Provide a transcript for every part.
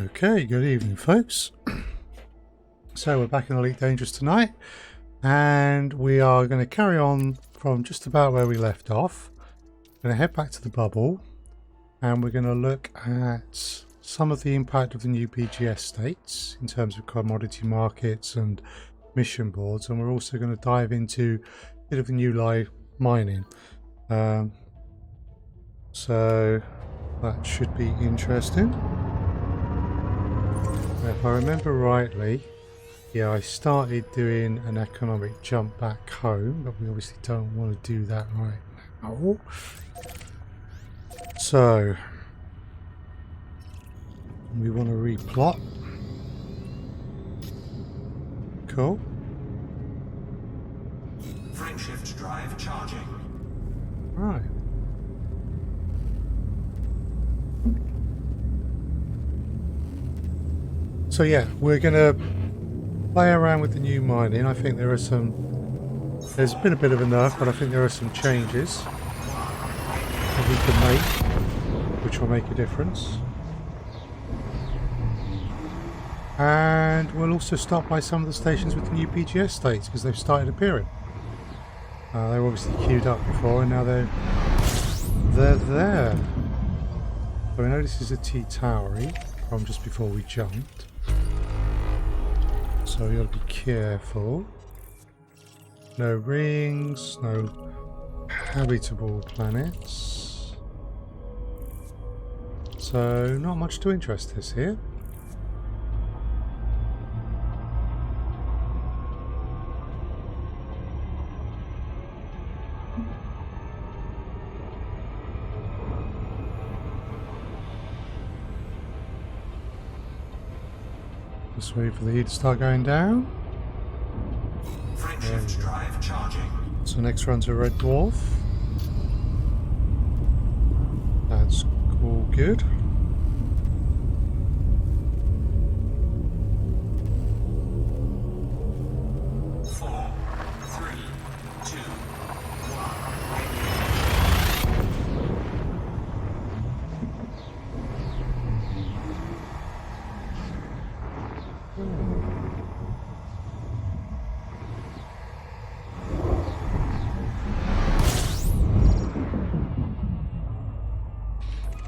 Okay, good evening folks. So we're back in Elite Dangerous tonight, and we are going to carry on from just about where we left off. We're going to head back to the bubble, and we're going to look at some of the impact of the new BGS states in terms of commodity markets and mission boards, and we're also going to dive into a bit of the new live mining. So that should be interesting. If I remember rightly, yeah, I started doing an economic jump back home, but we obviously don't want to do that right now. So we want to replot. Cool. Frameshift drive charging. Right. So yeah, we're going to play around with the new mining. I think there's been a bit of a nerf, but I think there are some changes that we can make, which will make a difference. And we'll also stop by some of the stations with the new BGS states, because they've started appearing. They were obviously queued up before, and now they're there. So we know this is a T-Towery from just before we jumped. So you got to be careful. No rings, no habitable planets. So not much to interest us here. Just wait for the heat to start going down. Frameshift drive charging. So next run's a red dwarf. That's all good.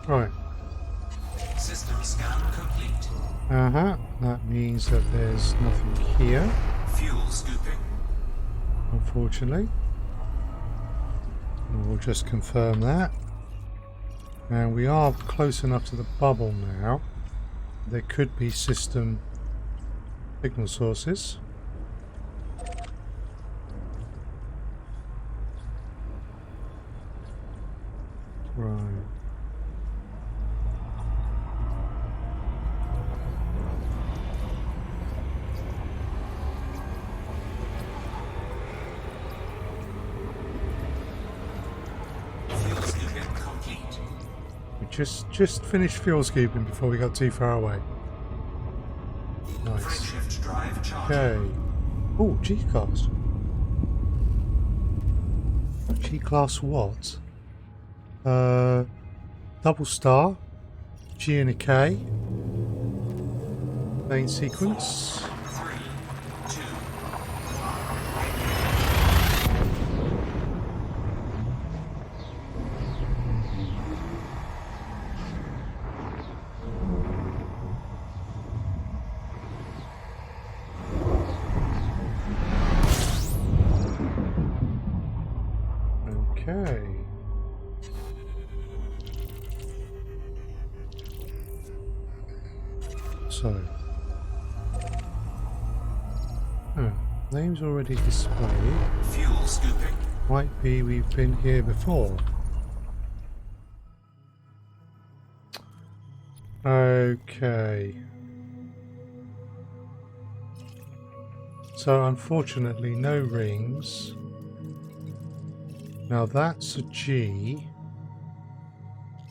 Right. System scan complete. That means that there's nothing here, Fuel scooping. unfortunately. And we'll just confirm that. And we are close enough to the bubble now. There could be system signal sources. Right. Just finished fuel scooping before we got too far away. Nice. Okay. Oh, G-Class. G-Class what? Double star. G and a K. Main sequence. Okay. So, names already displayed. Fuel scooping. Might be we've been here before. Okay. So unfortunately no rings. Now that's a G,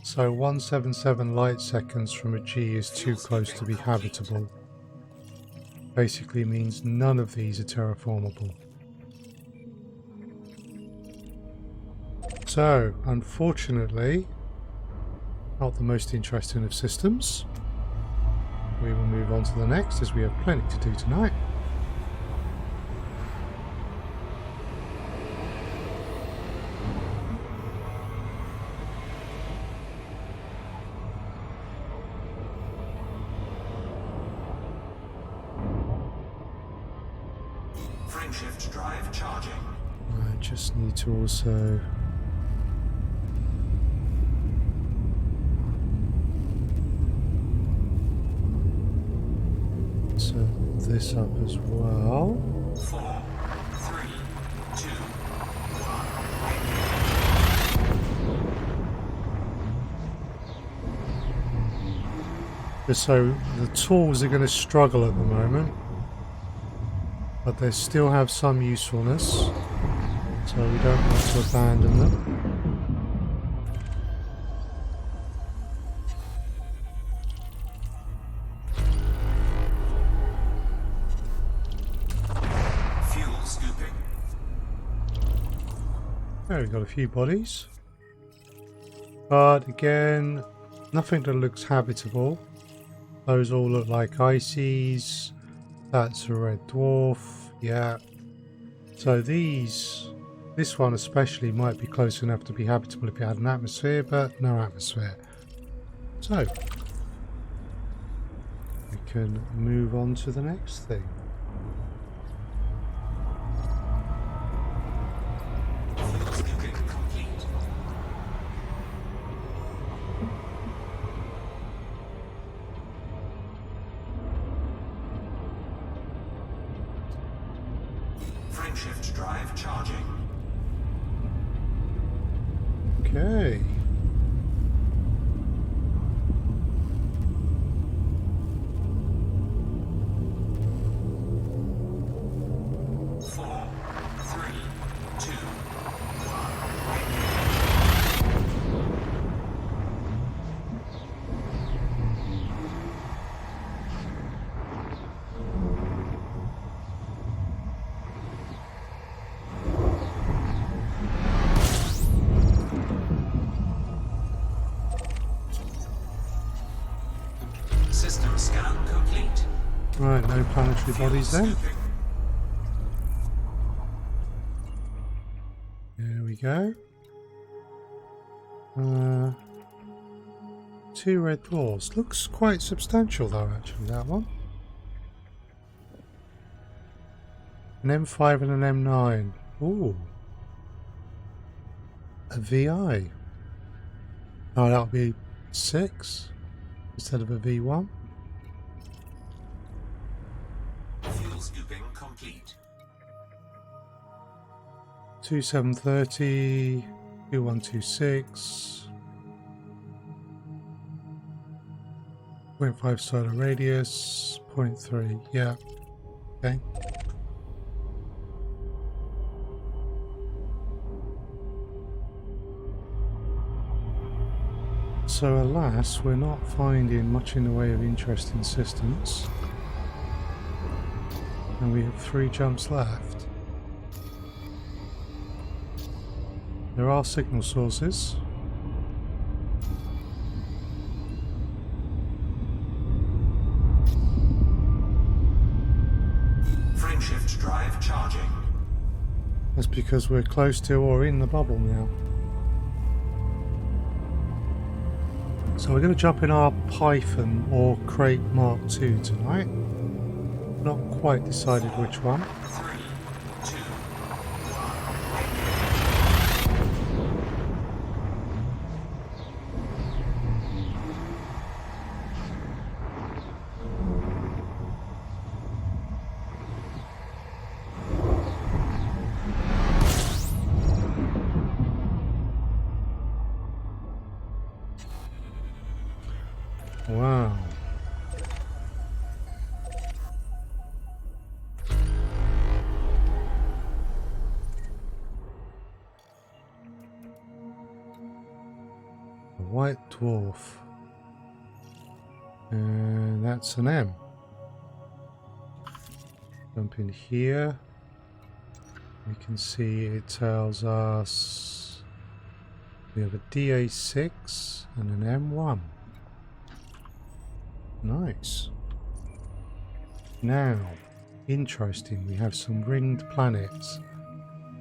so 177 light seconds from a G is too close to be habitable. Basically means none of these are terraformable. So, unfortunately, not the most interesting of systems. we will move on to the next, as we have plenty to do tonight. Frameshift drive charging. I just need to also set this up as well. 4, 3, 2, 1. Just so the tools are going to struggle at the moment, but they still have some usefulness, so we don't want to abandon them. Fuel scooping. There, we've got a few bodies, but again, nothing that looks habitable. Those all look like ices. That's a red dwarf, yeah. So this one especially might be close enough to be habitable if it had an atmosphere, but no atmosphere. So we can move on to the next thing. Fuel scooping complete. Frameshift drive charging. Okay. Four, three, two, system scan complete. Right, no planetary bodies then. Scooping. There we go. 2 red dwarfs. Looks quite substantial though, actually, that one. An M5 and an M9. Ooh. A VI. Oh, that'll be 6 instead of a V1. Fuel scooping complete. 2730, 2126, 0.5 solar radius, 0.3, yeah, okay. So alas, we're not finding much in the way of interesting systems, and we have 3 jumps left. There are signal sources. Frameshift drive charging. That's because we're close to or in the bubble now. So we're going to jump in our Python or Crate Mark II tonight. Not quite decided which one. 3, 2, Wow. A white dwarf. And that's an M. Jump in here. We can see it tells us we have a DA6 and an M1. Nice. Now, interesting, we have some ringed planets.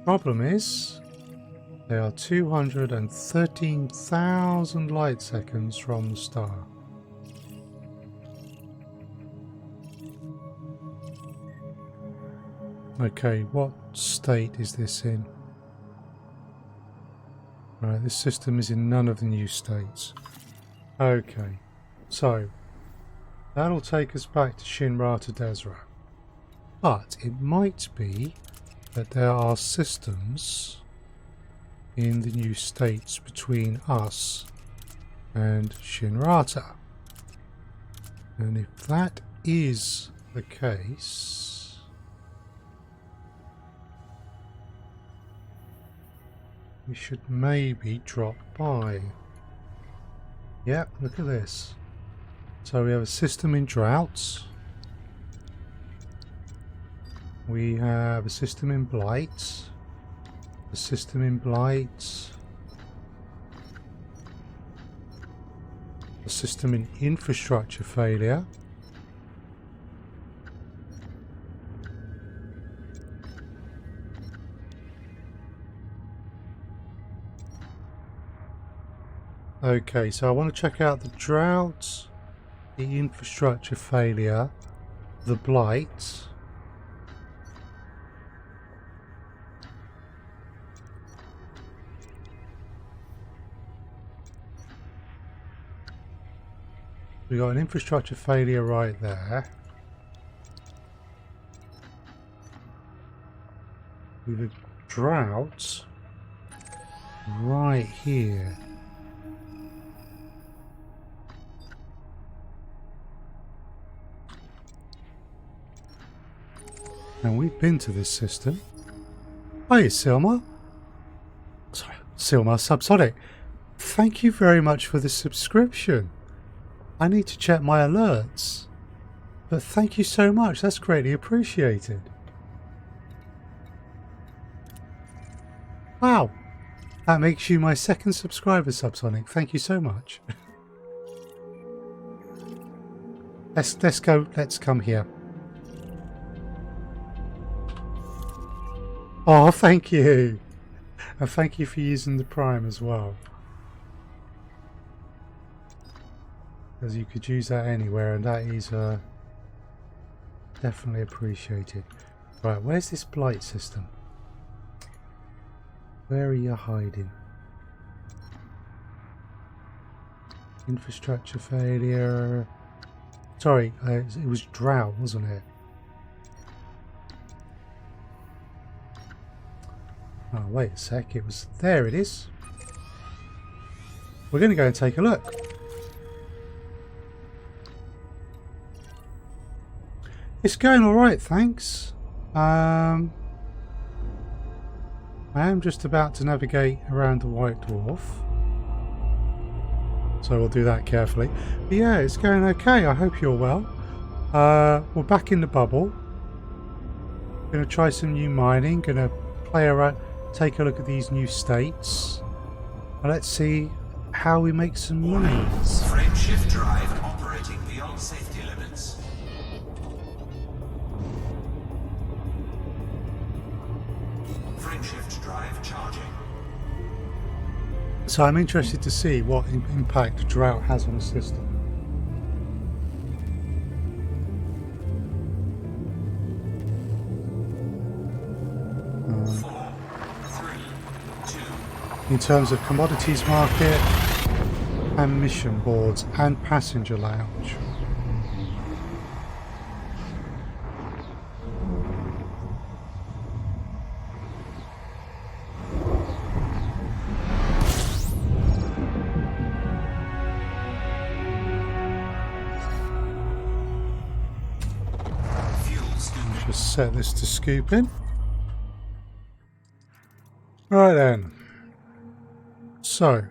Problem is, they are 213,000 light seconds from the star. Okay, what state is this in? Right, this system is in none of the new states. Okay, so that'll take us back to Shinrata Desra. But it might be that there are systems in the new states between us and Shinrata. And if that is the case, we should maybe drop by. Yep, look at this. So we have a system in droughts. We have a system in blight. A system in blight. A system in infrastructure failure. Okay, so I want to check out the drought, the infrastructure failure, the blight. We got an infrastructure failure right there. We've a drought right here. And we've been to this system. Hi, Silmar. Sorry, Silmar Subsonic. Thank you very much for the subscription. I need to check my alerts. But thank you so much. That's greatly appreciated. Wow. That makes you my second subscriber, Subsonic. Thank you so much. Let's go. Let's come here. Oh, thank you. And thank you for using the Prime as well. Because you could use that anywhere, and that is definitely appreciated. Right, where's this blight system? Where are you hiding? Infrastructure failure. Sorry, it was drought, wasn't it? Oh, wait a sec. It was... There it is. We're going to go and take a look. It's going alright, thanks. I am just about to navigate around the White Dwarf. So we'll do that carefully. But yeah, it's going okay. I hope you're well. We're back in the bubble. Going to try some new mining. Going to play around, take a look at these new states. And let's see how we make some money. Frame shift drive operating beyond safety limits. Frame shift drive charging. So I'm interested to see what impact drought has on the system. In terms of commodities market and mission boards and passenger lounge. Let's just set this to scooping. Right then. So,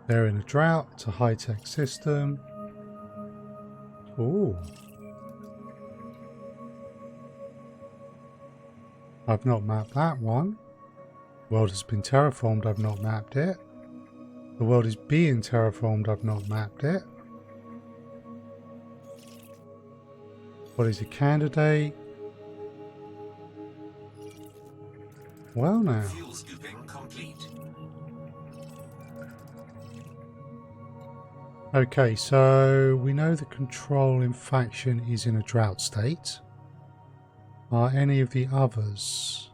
they're in a drought, it's a high-tech system. Ooh. I've not mapped that one. The world has been terraformed, I've not mapped it. The world is being terraformed, I've not mapped it. What is a candidate? Well now. Fuel scooping complete. Okay, so we know the control in faction is in a drought state. Are any of the others?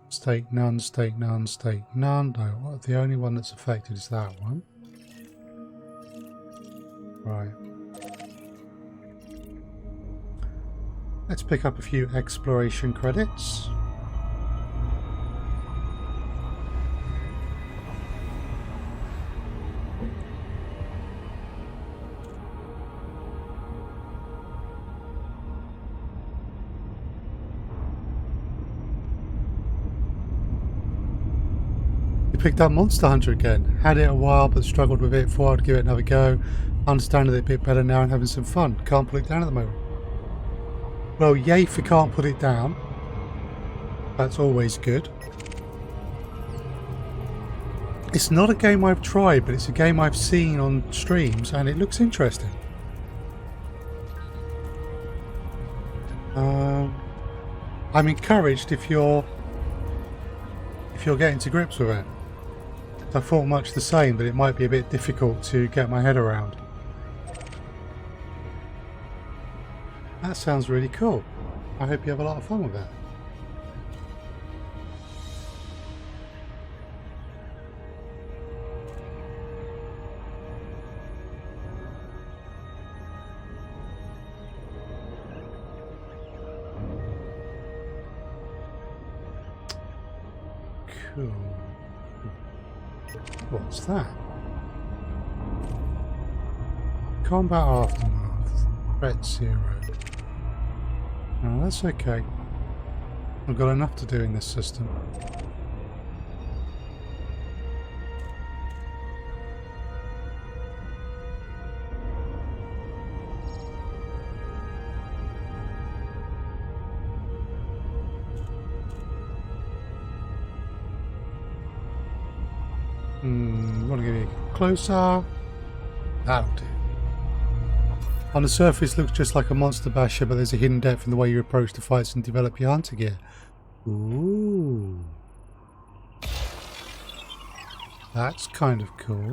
State none, state none, state none. No, the only one that's affected is that one. Right. Let's pick up a few exploration credits. Picked up Monster Hunter again. Had it a while but struggled with it. Thought I'd give it another go. Understanding it a bit better now and having some fun. Can't put it down at the moment. Well, yay for can't put it down. That's always good. It's not a game I've tried, but it's a game I've seen on streams and it looks interesting. I'm encouraged if you're getting to grips with it. I thought much the same, but it might be a bit difficult to get my head around. That sounds really cool. I hope you have a lot of fun with that. Cool. What's that? Combat Aftermath. Threat 0. No, that's okay. I've got enough to do in this system. Want to get it closer. That'll do. On the surface looks just like a monster basher, but there's a hidden depth in the way you approach the fights and develop your hunter gear. Ooh. That's kind of cool.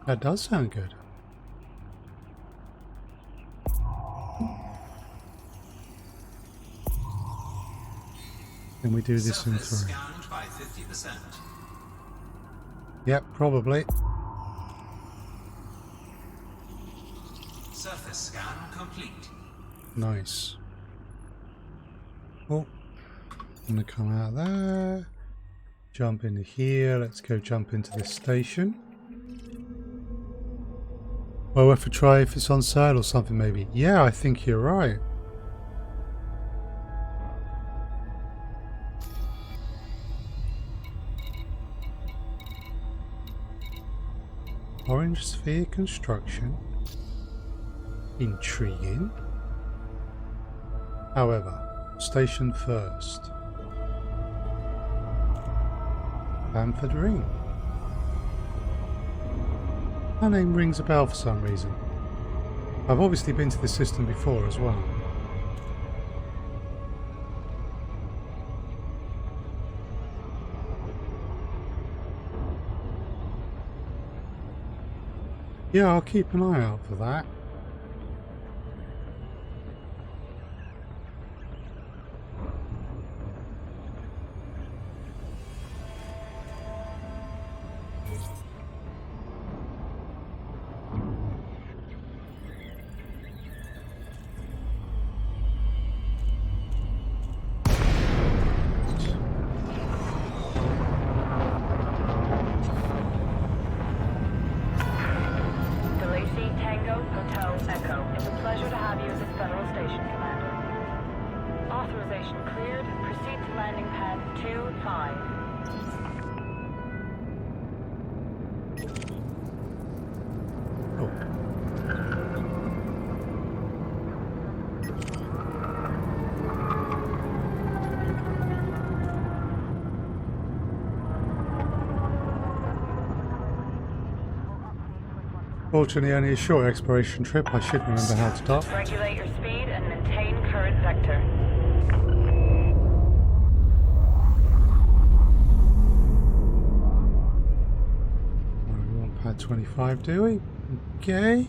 That does sound good. Can we do this in 3? Scanned by 50%. Yep, probably. Surface scan complete. Nice. Oh, I'm gonna come out there. Jump into here. Let's go jump into this station. Well, worth a try if it's on sale or something maybe. Yeah, I think you're right. Orange sphere construction. Intriguing. However, station first. Bamford Ring. That name rings a bell for some reason. I've obviously been to this system before as well. Yeah, I'll keep an eye out for that. Fortunately, only a short exploration trip. I should remember how to dock. Regulate your speed and maintain current vector. Right, we want pad 25, do we? Okay.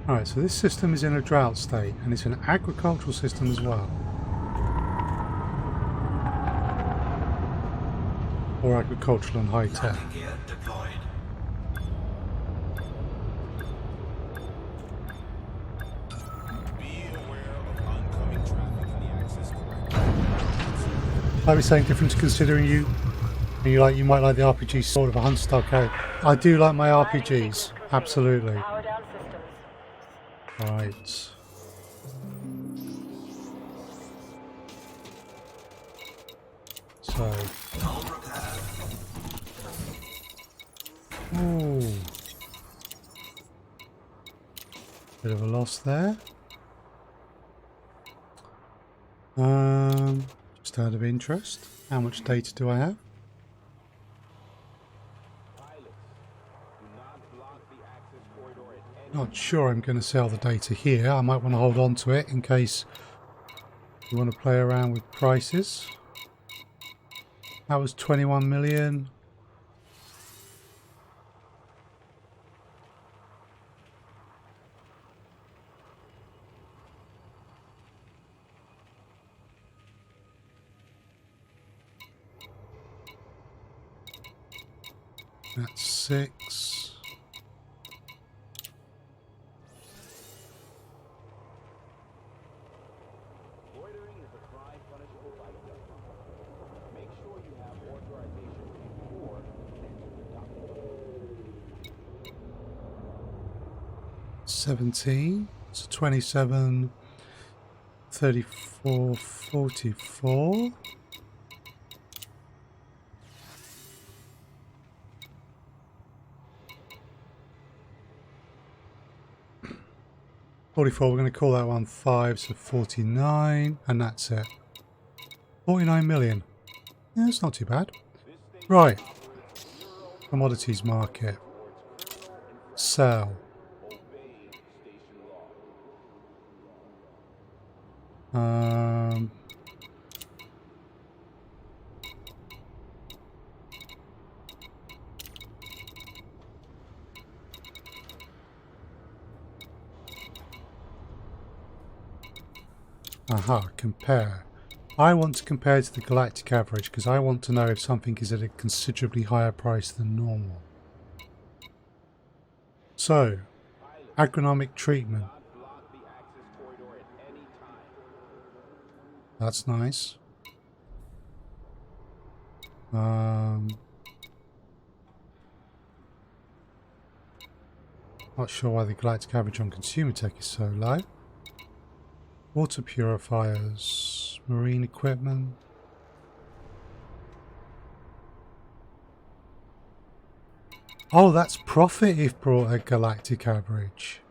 Alright, so this system is in a drought state, and it's an agricultural system as well. Or agricultural and high tech. Landing gear deployed. Be aware of oncoming traffic in the access corridor. I'd be saying different to considering you might like the RPG sort of a hunt style character. I do like my RPGs, absolutely. Power down systems. Right. So. Null repair. Ooh. Bit of a loss there. Just out of interest, how much data do I have? Not sure I'm going to sell the data here. I might want to hold on to it in case you want to play around with prices. That was 21 million. That's 6. Loitering is a crime punishable by death. Make sure you have authorization before entering the document. 17. So 27, 34, 44. We're going to call that one 5, so 49, and that's it. 49 million. Yeah, that's not too bad. Right. Commodities market. Sell. Aha, compare. I want to compare to the galactic average because I want to know if something is at a considerably higher price than normal. So, agronomic treatment. That's nice. Not sure why the galactic average on consumer tech is so low. Water purifiers, marine equipment. Oh, that's profit if brought a galactic average.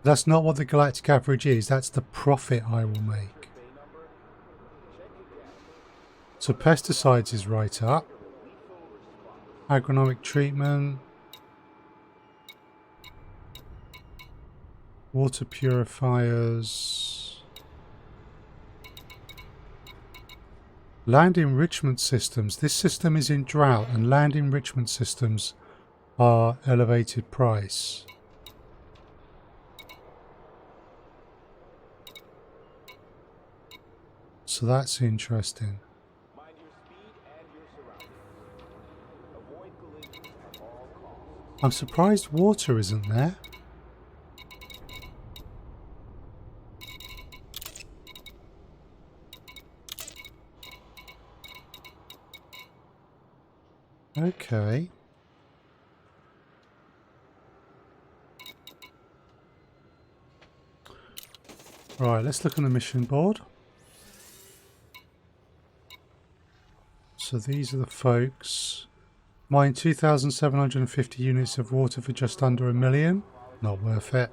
That's not what the galactic average is, that's the profit I will make. So pesticides is right up. Agronomic treatment. Water purifiers. Land enrichment systems. This system is in drought and land enrichment systems are elevated price. So that's interesting. I'm surprised water isn't there. Okay. Right, let's look on the mission board. So these are the folks. Mine 2,750 units of water for just under $1 million. Not worth it.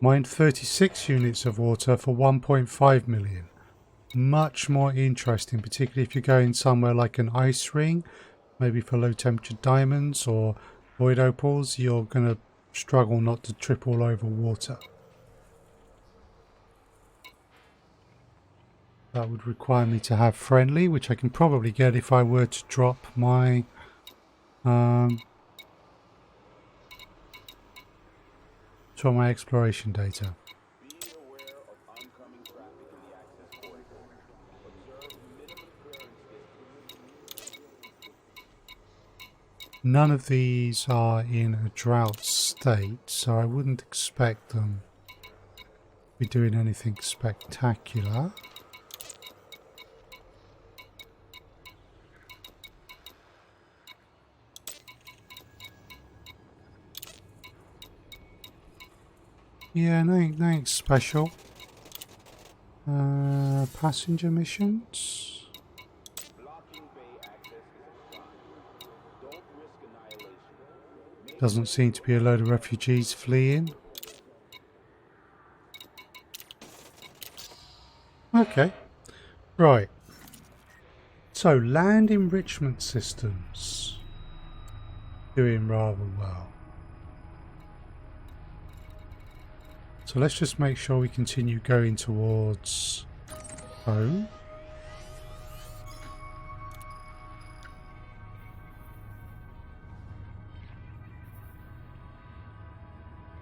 Mine 36 units of water for 1.5 million. much more interesting, particularly if you're going somewhere like an ice ring, maybe for low temperature diamonds or void opals. You're going to struggle not to trip all over water. That would require me to have friendly, which I can probably get if I were to drop my exploration data. Be aware of oncoming traffic in the access corridor. Observe minimum clearance distance. None of these are in a drought state, so I wouldn't expect them to be doing anything spectacular. Yeah, nothing special. Passenger missions. Blocking bay access is a crime. Don't risk annihilation. Doesn't seem to be a load of refugees fleeing. Okay, right. So land enrichment systems doing rather well. So let's just make sure we continue going towards home.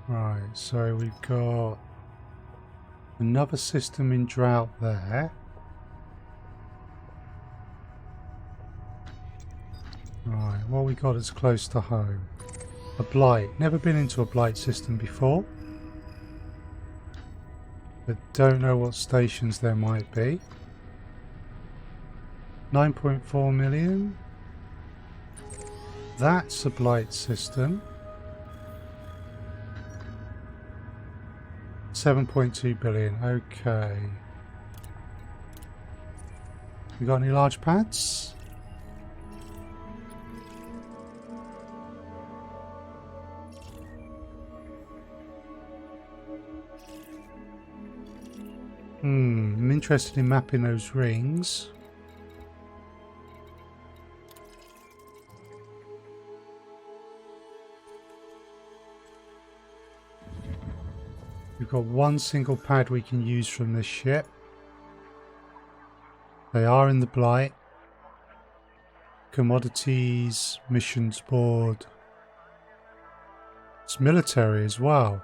Right, so we've got another system in drought there. Right, what we got is close to home. A blight. Never been into a blight system before. But don't know what stations there might be. 9.4 million. That's a blight system. 7.2 billion. Okay. We got any large pads? I'm interested in mapping those rings. We've got one single pad we can use from this ship. They are in the blight. Commodities, missions board. It's military as well.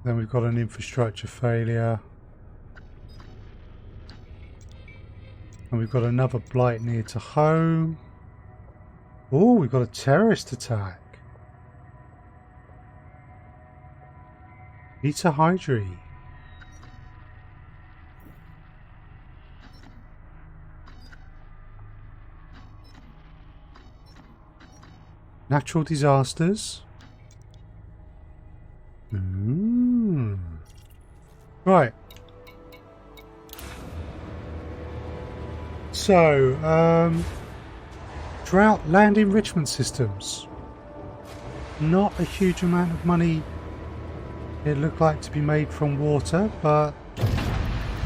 Then we've got an infrastructure failure. And we've got another blight near to home. Oh, we've got a terrorist attack. Beta Hydri. Natural disasters. Right. So, drought land enrichment systems. Not a huge amount of money it looked like to be made from water, but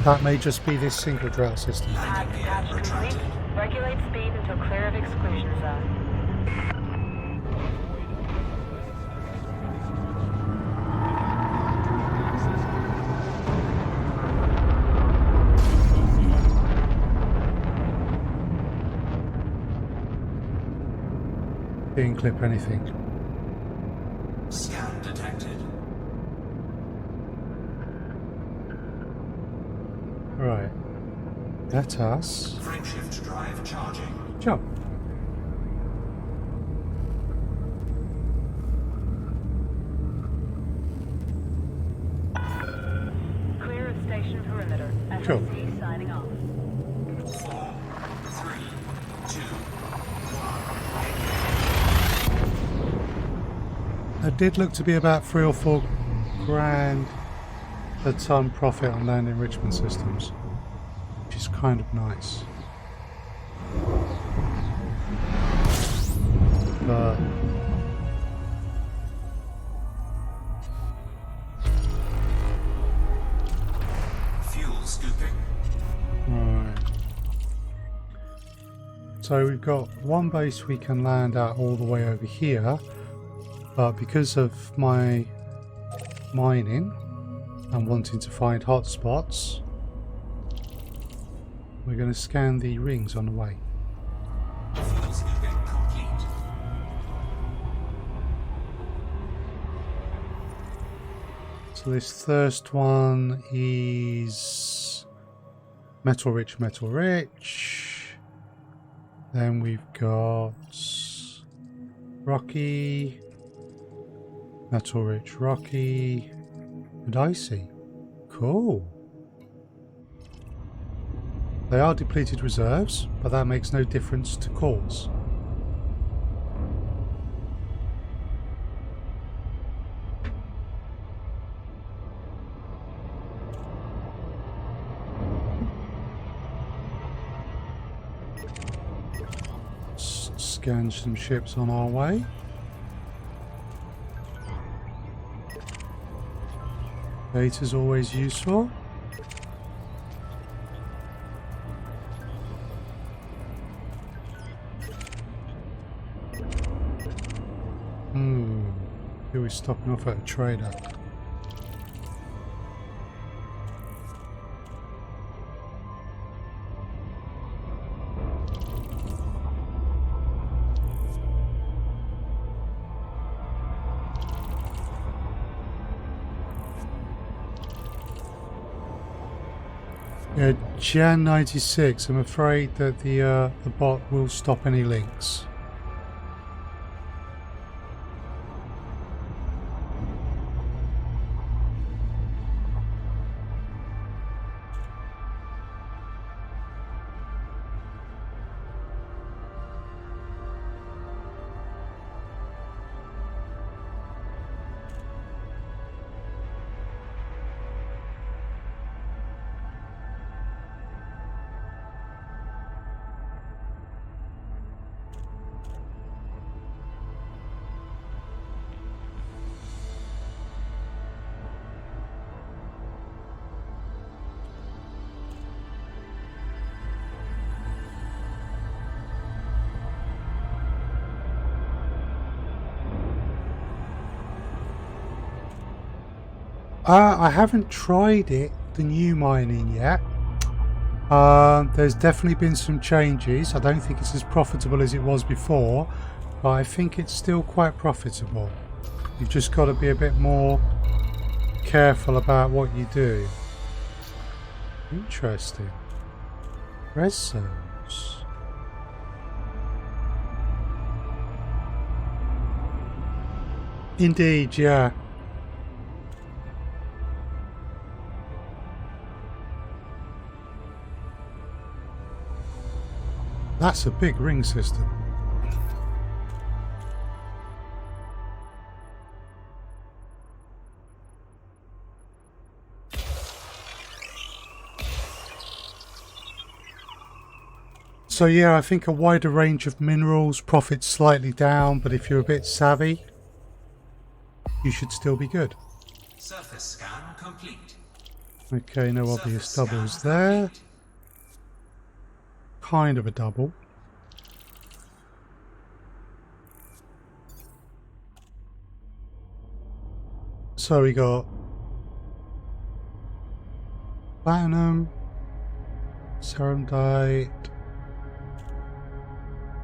that may just be this single drought system. Patch complete. Regulate speed until clear of exclusion zone. Didn't clip anything. Scan detected. Right. That's us. Frameshift drive charging. Jump. Clear of station perimeter. Cool. FSC signing off. 4, 3, 2, 1. It did look to be about 3 or 4 grand a ton profit on land enrichment systems, which is kind of nice. but Fuel scooping. right. So we've got one base we can land at all the way over here, but because of my mining and wanting to find hotspots, we're going to scan the rings on the way. Fuel scooping complete. So this first one is metal rich, metal rich. Then we've got rocky, metal rich, rocky, and icy. Cool. They are depleted reserves, but that makes no difference to cores. Scan some ships on our way. Data's always useful. Here we're stopping off at a trader. Yeah, Jan 96. I'm afraid that the bot will stop any links. I haven't tried it, the new mining yet. There's definitely been some changes. I don't think it's as profitable as it was before, but I think it's still quite profitable. You've just got to be a bit more careful about what you do. Interesting. Res zones. Indeed, yeah. That's a big ring system. So yeah, I think a wider range of minerals, profits slightly down, but if you're a bit savvy, you should still be good. Surface scan complete. Okay, no obvious Surface doubles scan there. complete. Kind of a double. So we got platinum, ceramidite.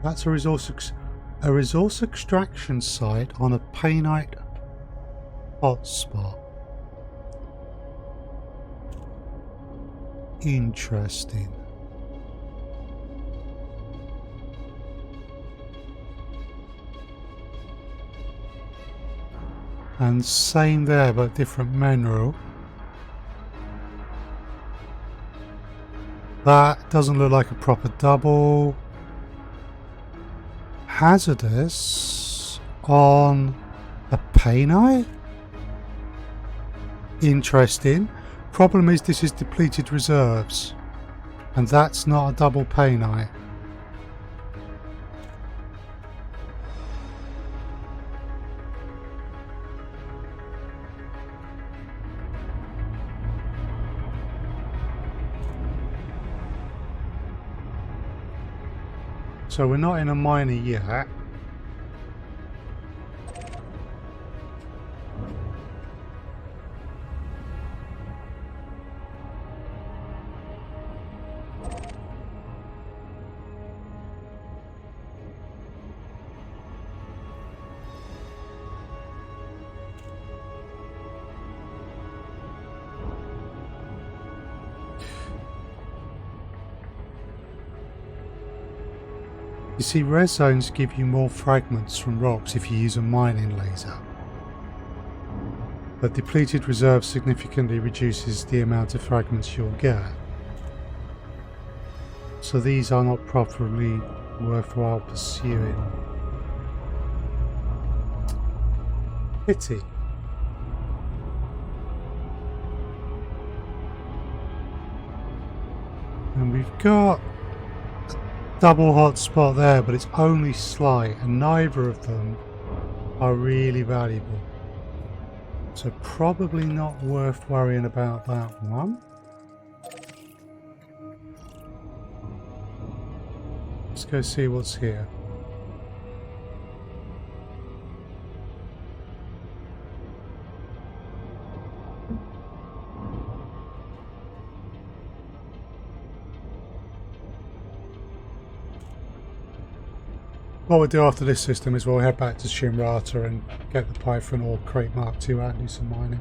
That's a resource extraction site on a painite hotspot. Interesting. And same there, but different mineral. That doesn't look like a proper double. Hazardous on a painite? Interesting. Problem is this is depleted reserves. And that's not a double painite. So we're not in a miner yet. You see, res zones give you more fragments from rocks if you use a mining laser. But depleted reserves significantly reduces the amount of fragments you'll get. So these are not properly worthwhile pursuing. Pity. And we've got double hotspot there, but it's only slight, and neither of them are really valuable. So probably not worth worrying about that one. Let's go see what's here. What we'll do after this system is we'll head back to SilmarUK and get the Python or Crate Mark II out and do some mining.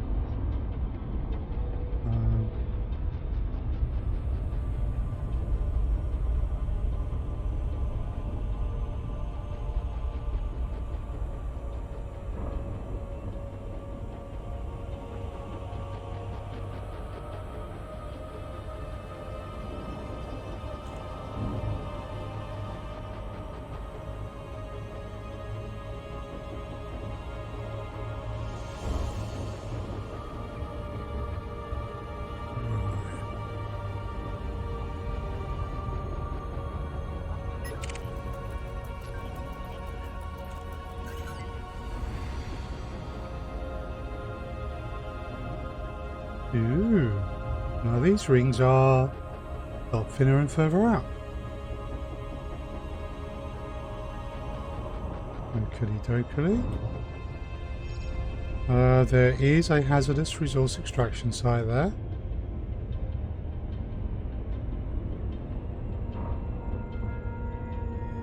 Ooh, now these rings are a lot thinner and further out. Okey dokey. There is a hazardous resource extraction site there.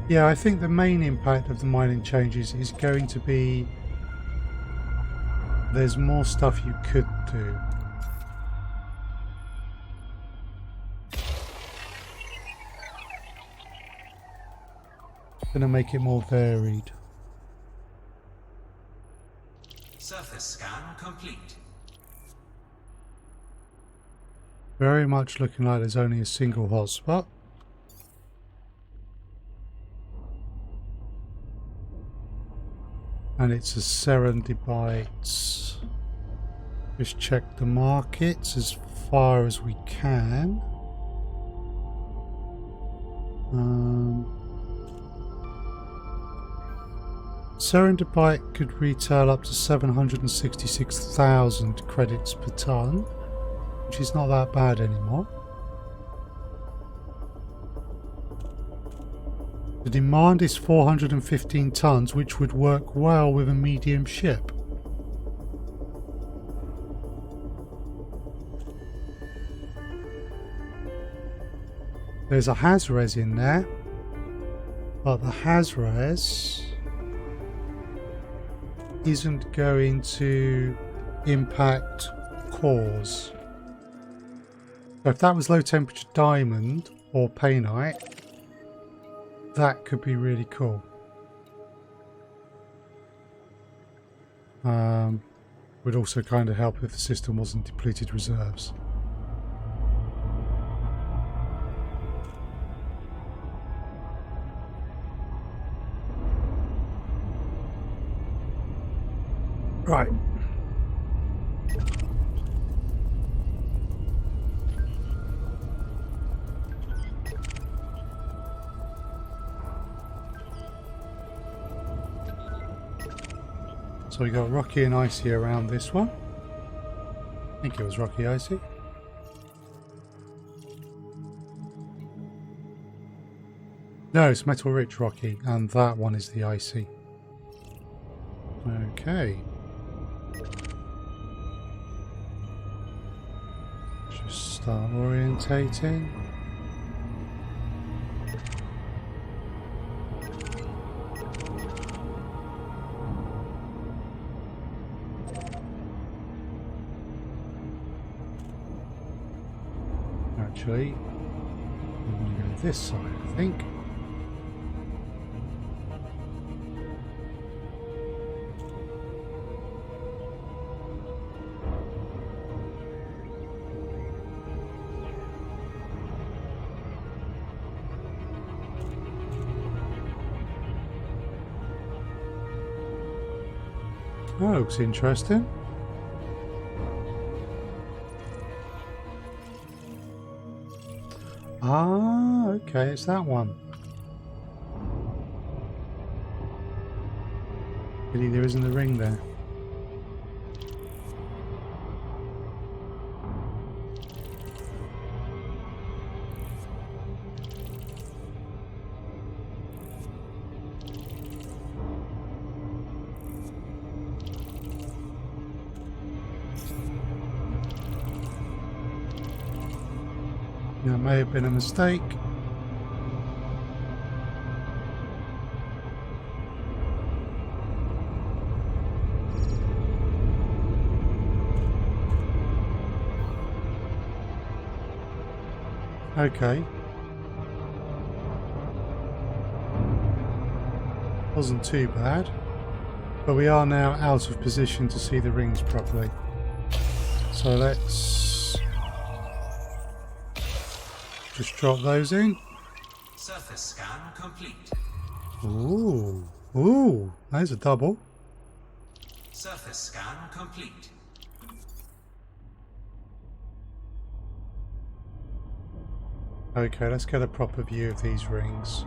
Yeah, I think the main impact of the mining changes is going to be there's more stuff you could do. Going to make it more varied. Surface scan complete. Very much looking like there's only a single hotspot. And it's a serendipite. Just check the markets as far as we can. Serendipite could retail up to 766,000 credits per ton, which is not that bad anymore. The demand is 415 tons, which would work well with a medium ship. There's a Hazres in there, but the Hazres isn't going to impact cores. So if that was low temperature diamond or painite, that could be really cool. Would also kind of help if the system wasn't depleted reserves. Right. So we got Rocky and Icy around this one. I think it was Rocky Icy. No, it's metal rich rocky, and that one is the icy. Okay. Just start orientating. Actually, I'm going to go this side, I think. That looks interesting. Ah, okay, it's that one. Really, there isn't a ring there. That may have been a mistake. Okay. Wasn't too bad. But we are now out of position to see the rings properly. So let's just drop those in. Surface scan complete. Ooh. Ooh, there's a double. Surface scan complete. Okay, let's get a proper view of these rings.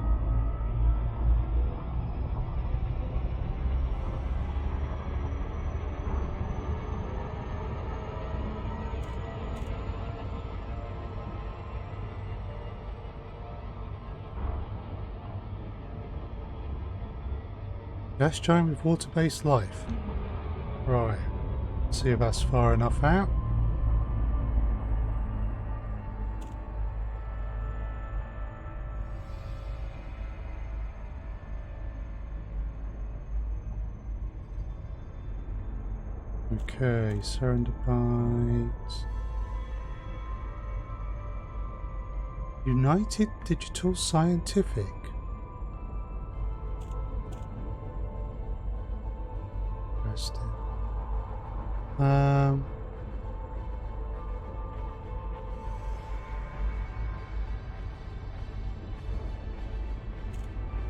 Gas giant with water-based life. Right. Let's see if that's far enough out. Okay, surrender bytes. United Digital Scientific. Interesting.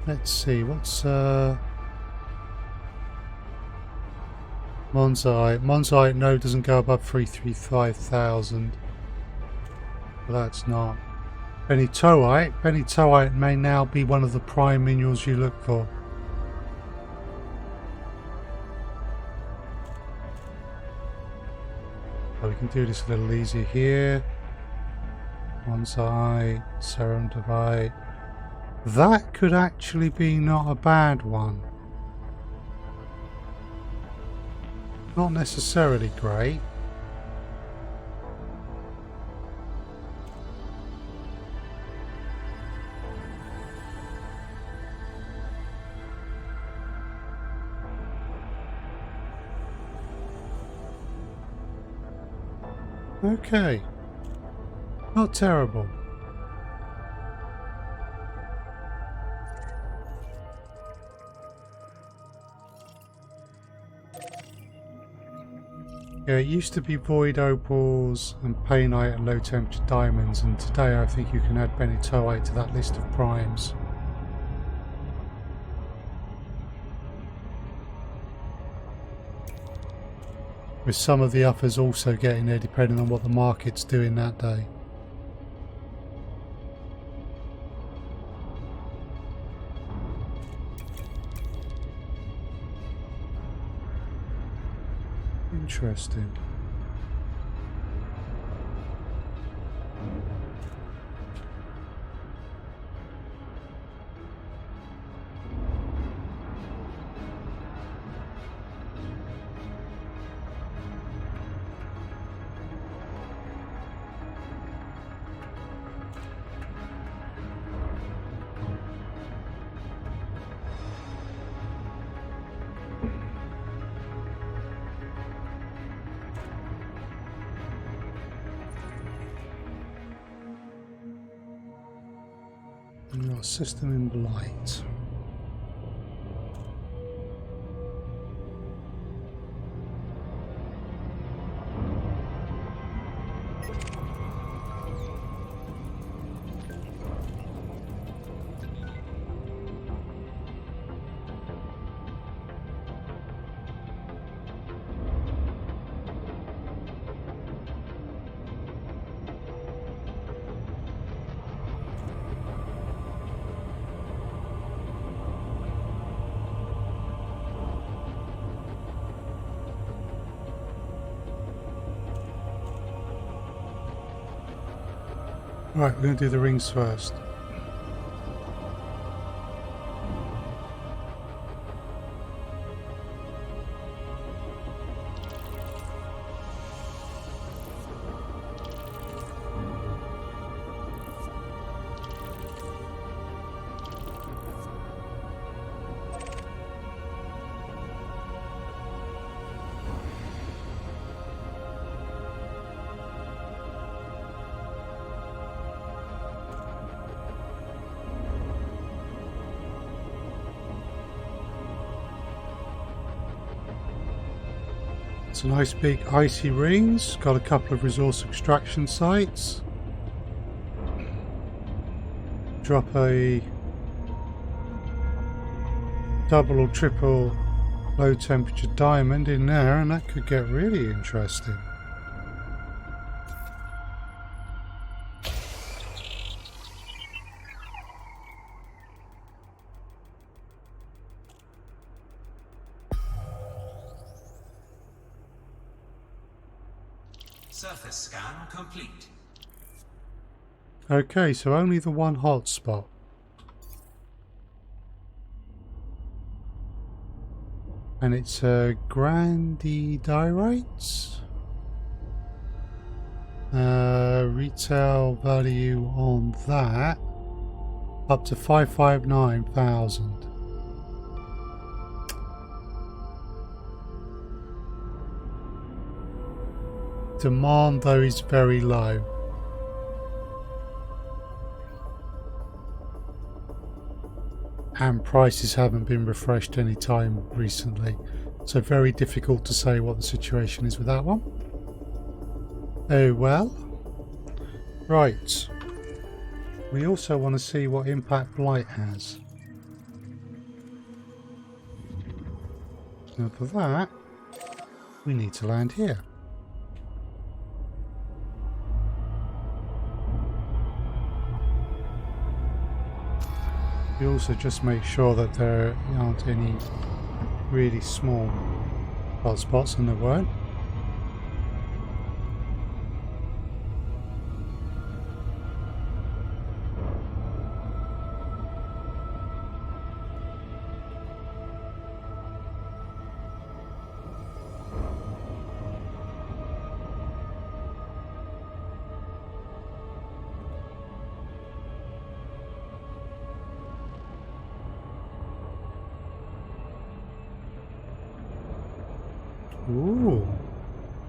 Let's see, what's Monzite. Monzite, no, doesn't go above 335,000. Well, that's not. Benitoite. Benitoite may now be one of the prime minerals you look for. So we can do this a little easier here. Monzite, serendipite. That could actually be not a bad one. Not necessarily great. Okay. Not terrible. Yeah, it used to be void opals and painite and low temperature diamonds, and today I think you can add benitoite to that list of primes. With some of the others also getting there depending on what the market's doing that day. Interesting. We've got a system in blight. Right, we're going to do the rings first. It's a nice big icy rings, got a couple of resource extraction sites. Drop a double or triple low temperature diamond in there and that could get really interesting. Surface scan complete. Okay, so only the one hotspot. And it's grandidiorites. Retail value on that up to 559,000. Demand though is very low. And prices haven't been refreshed any time recently, so very difficult to say what the situation is with that one. Oh well. Right. We also want to see what impact blight has. Now for that, we need to land here. We also just make sure that there aren't any really small hotspots, and there weren't. Ooh,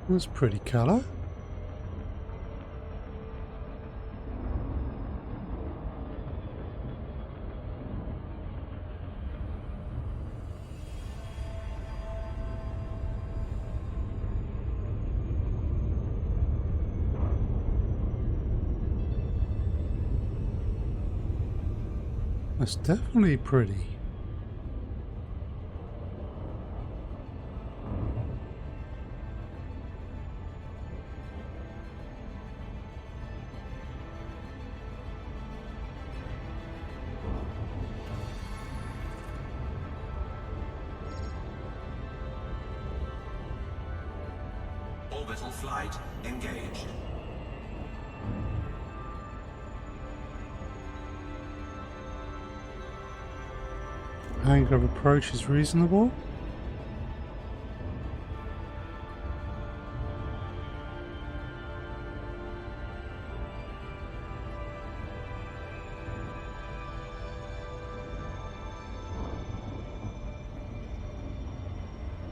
that's a pretty colour. That's definitely pretty. Orbital flight engaged. Angle of approach is reasonable.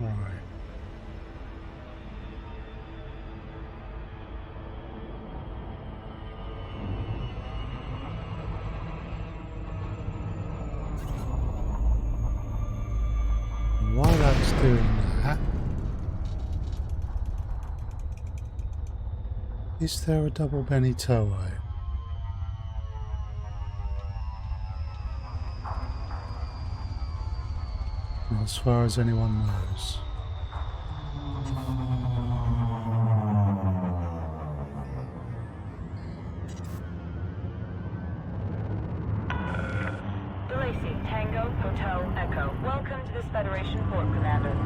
Right. it's doing that. Is there a double Benny Towo? Not as far as anyone knows. DeLacy, Tango, Hotel, Echo. Welcome to this Federation port, Commander.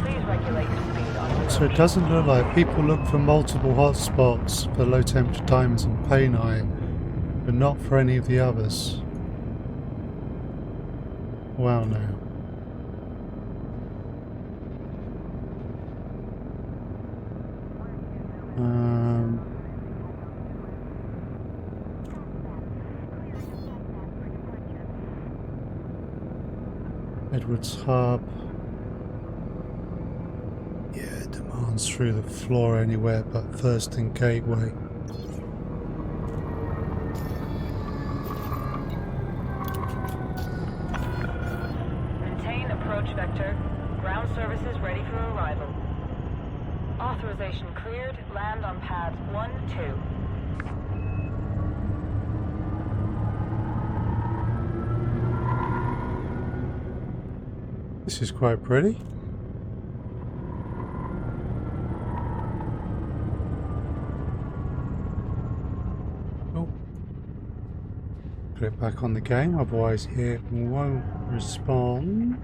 Please regulate your speed on your So it doesn't look like people look for multiple hotspots for low temperature diamonds and painite, but not for any of the others. Wow, now. Edwards Hub. Yeah, demands through the floor anywhere but Thurston Gateway. Maintain approach vector. Ground services ready for arrival. Authorization cleared. Land on pads 1, 2. This is quite pretty. Oh. Put it back on the game, otherwise it won't respond.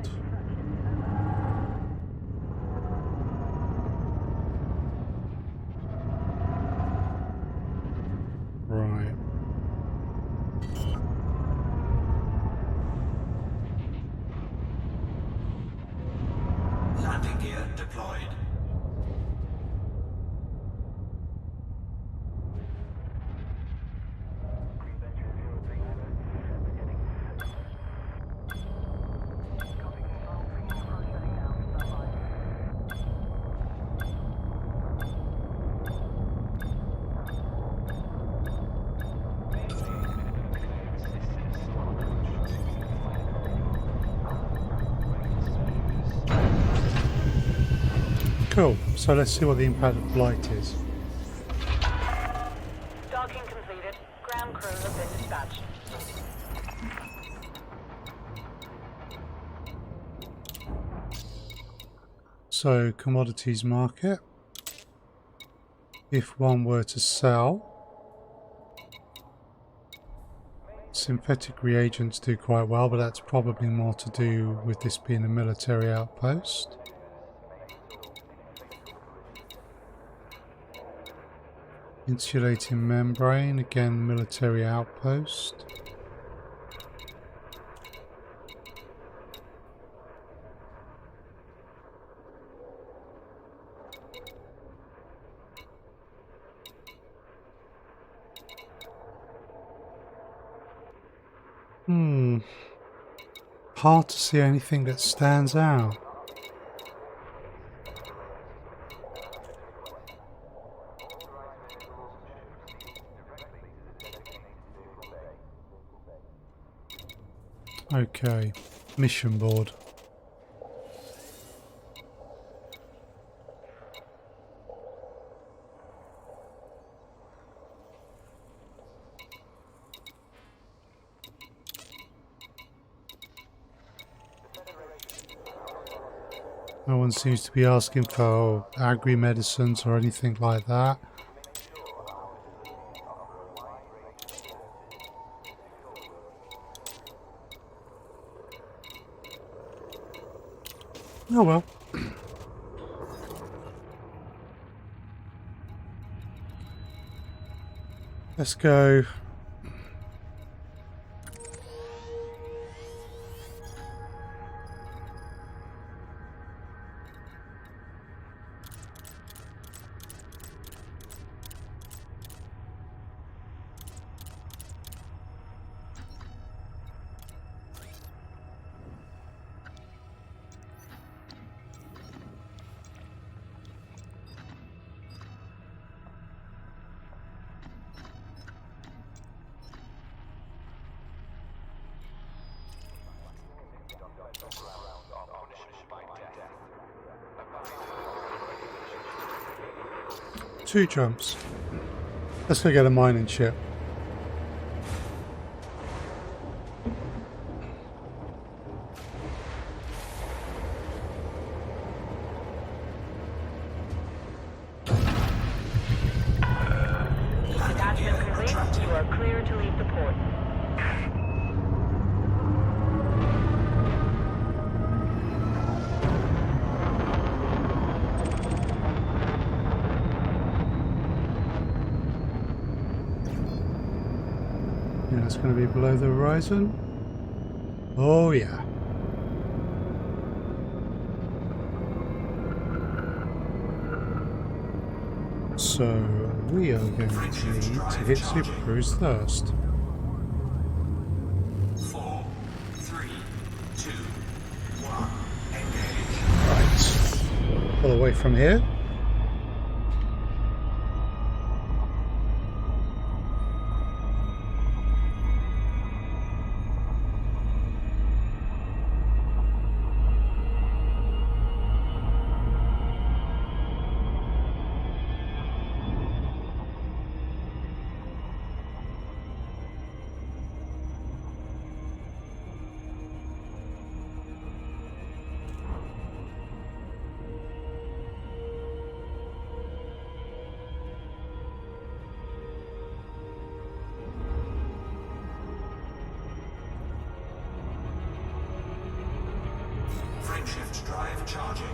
Right. Landing gear deployed. Cool. So let's see what the impact of light is. Docking completed. Ground crew have been dispatched. So commodities market. If one were to sell, synthetic reagents do quite well, but that's probably more to do with this being a military outpost. Insulating membrane, again military outpost. Hard to see anything that stands out. Okay, mission board. No one seems to be asking for agri-medicines or anything like that. Oh well. Let's go. 2 jumps. Let's go get a mining ship. Detachment complete. You are clear to leave the port. Yeah, it's going to be below the horizon. Oh yeah. So we are going to need to hit Super Cruise first. 4, 3, 2, 1. Engage. Right. All the way from here. Frameshift drive charging.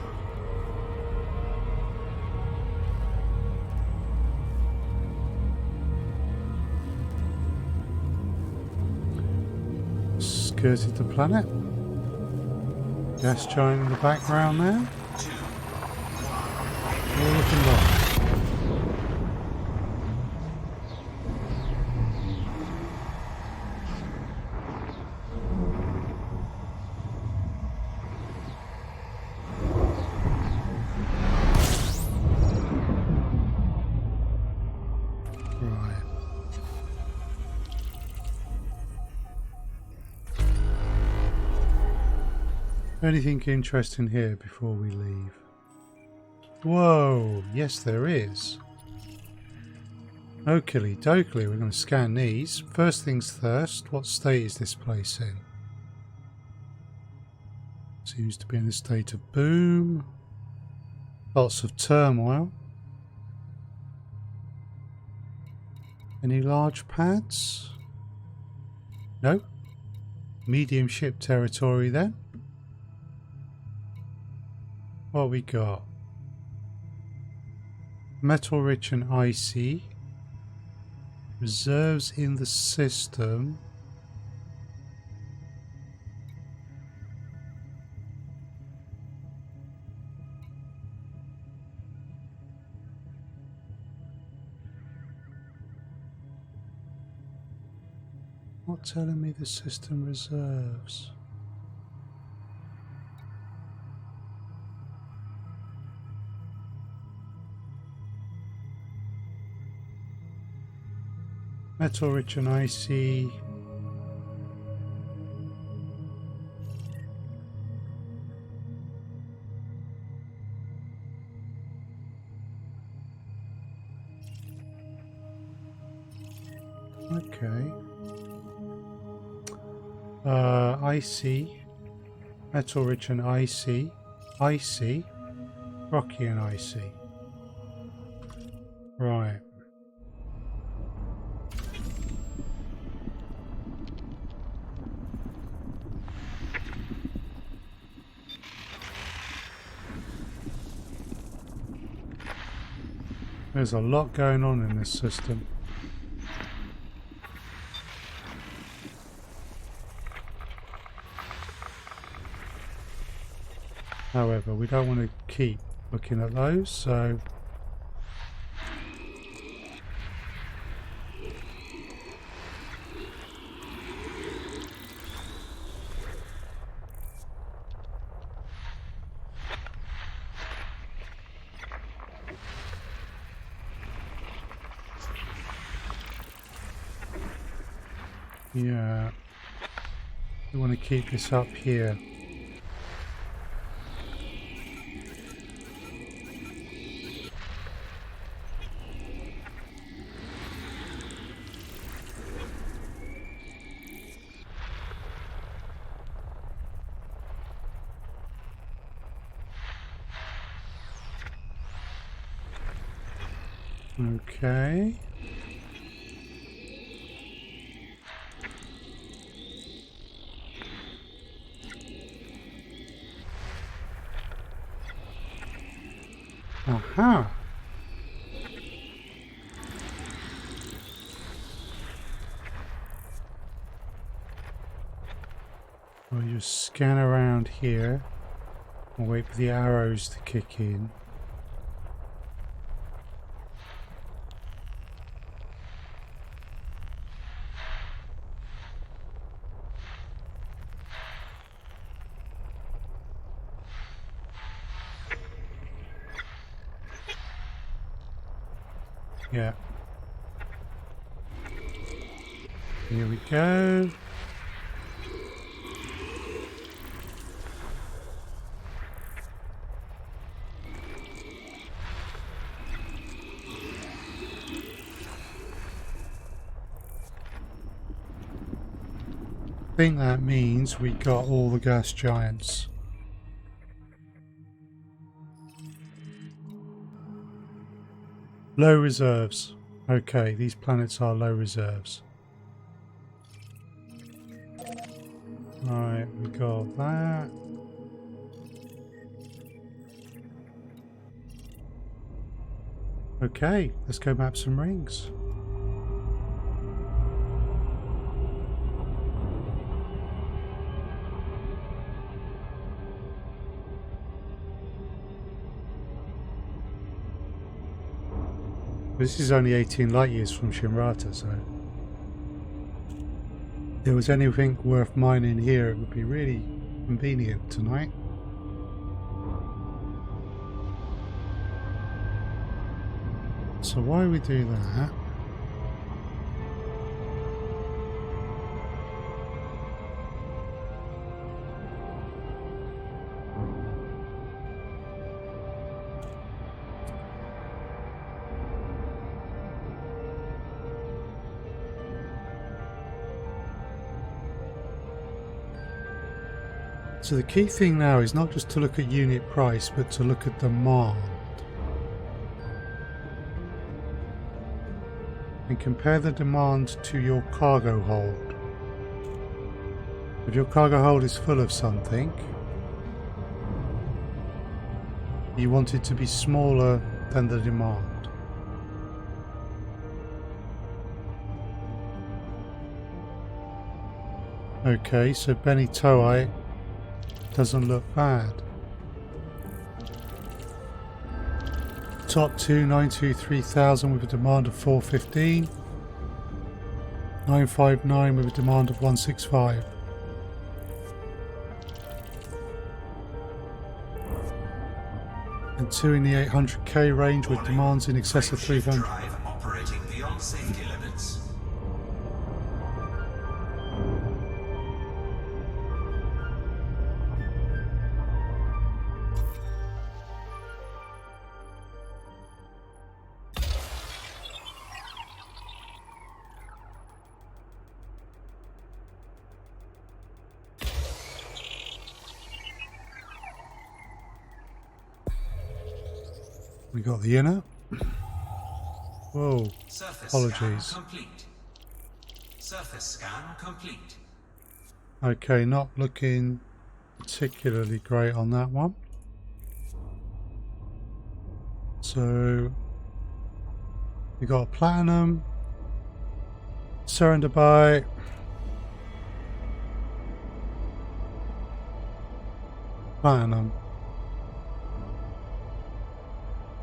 Skirted the planet. Gas giant in the background there. 2, All looking right. Right. Anything interesting here before we leave? Whoa, yes there is. Oakley dokley, we're going to scan these. First things first, what state is this place in? Seems to be in a state of boom. Lots of turmoil. Any large pads? No. Medium ship territory then. What we got? Metal rich and icy. Reserves in the system. Not telling me the system reserves. Metal rich and icy. Okay. Icy. Metal rich and icy. Icy. Rocky and icy. Right. There's a lot going on in this system. However, we don't want to keep looking at those, so yeah, we want to keep this up here. Okay. Aha. Well, you scan around here and wait for the arrows to kick in. Yeah. Here we go. I think that means we got all the gas giants. Low reserves. Okay, these planets are low reserves. Right, we got that. Okay, let's go map some rings. This is only 18 light years from Shimrata, so if there was anything worth mining here, it would be really convenient tonight. So why we do that? So the key thing now is not just to look at unit price, but to look at demand. And compare the demand to your cargo hold. If your cargo hold is full of something, you want it to be smaller than the demand. Okay, so Benny Toei doesn't look bad. Top 2, 923,000 with a demand of 415. 959 with a demand of 165. And 2 in the 800k range with demands in excess of 300. Drive operating beyond safety limits. We got the inner. Whoa, Surface apologies. scan complete. Surface scan complete. Okay, not looking particularly great on that one. So we got a platinum, surrender by, platinum,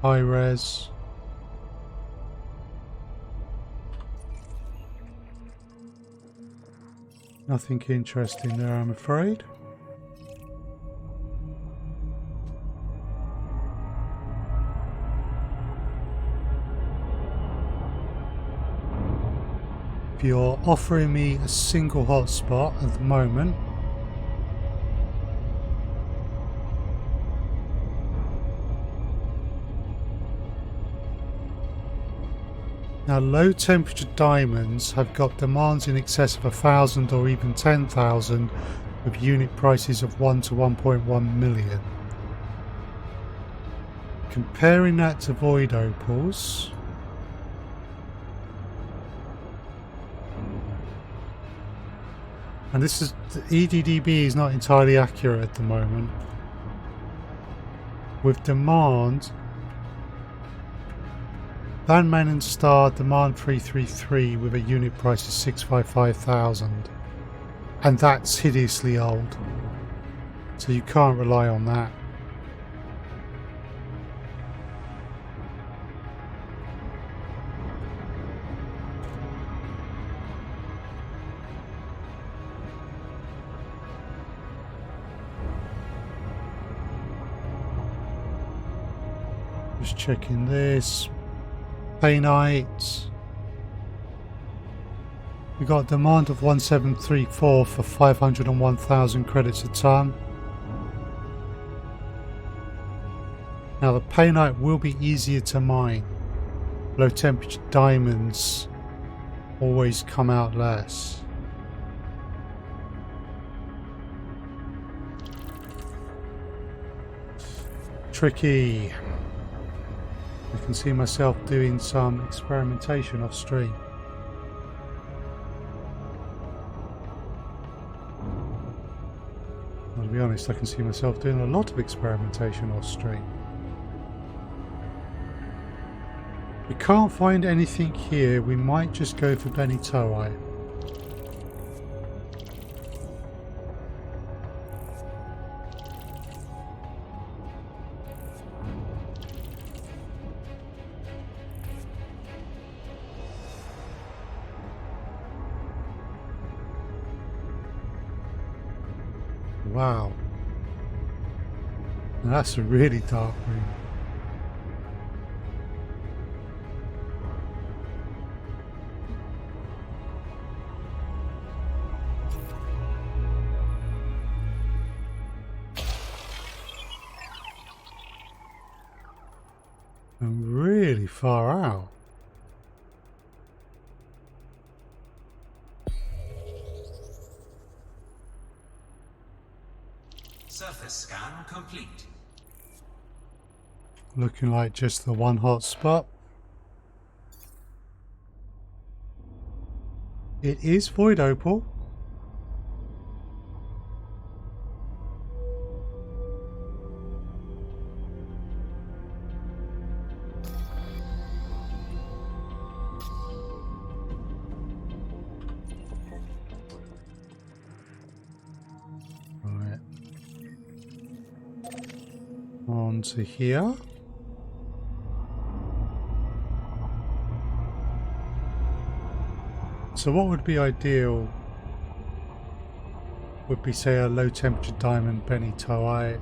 high res, nothing interesting there, I'm afraid. If you're offering me a single hotspot at the moment, now low temperature diamonds have got demands in excess of 1,000 or even 10,000 with unit prices of 1 to 1.1 million. Comparing that to void opals, And this is, the EDDB is not entirely accurate at the moment. With demand, Van Manen Star demand 333 with a unit price of 655,000. And that's hideously old. So you can't rely on that. Just checking this. Pay nights. We got a demand of 1734 for 501,000 credits a ton. Now the pay night will be easier to mine. Low temperature diamonds always come out less. Tricky. I can see myself doing some experimentation off stream. Well, to be honest, I can see myself doing a lot of experimentation off stream. We can't find anything here. We might just go for Benitoite. Wow. Now that's a really dark room. And really far out. Surface scan complete. Looking like just the one hot spot. It is void opal. Right. On to here. So what would be ideal would be, say, a low temperature diamond benitoite.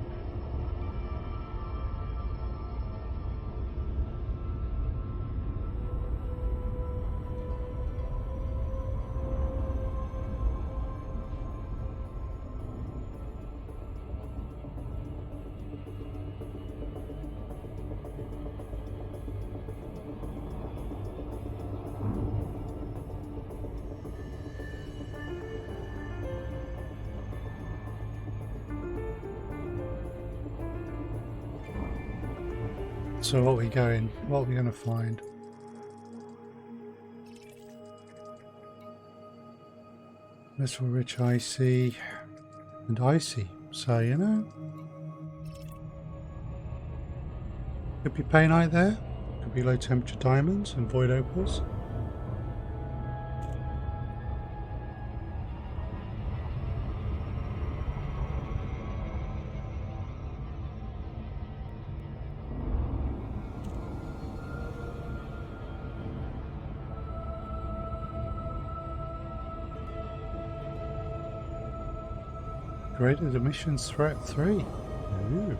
So what are we going? What are we going to find? Metal rich, icy, and icy. So you know, could be painite there. Could be low temperature diamonds and void opals. Graded emissions threat 3. Ooh.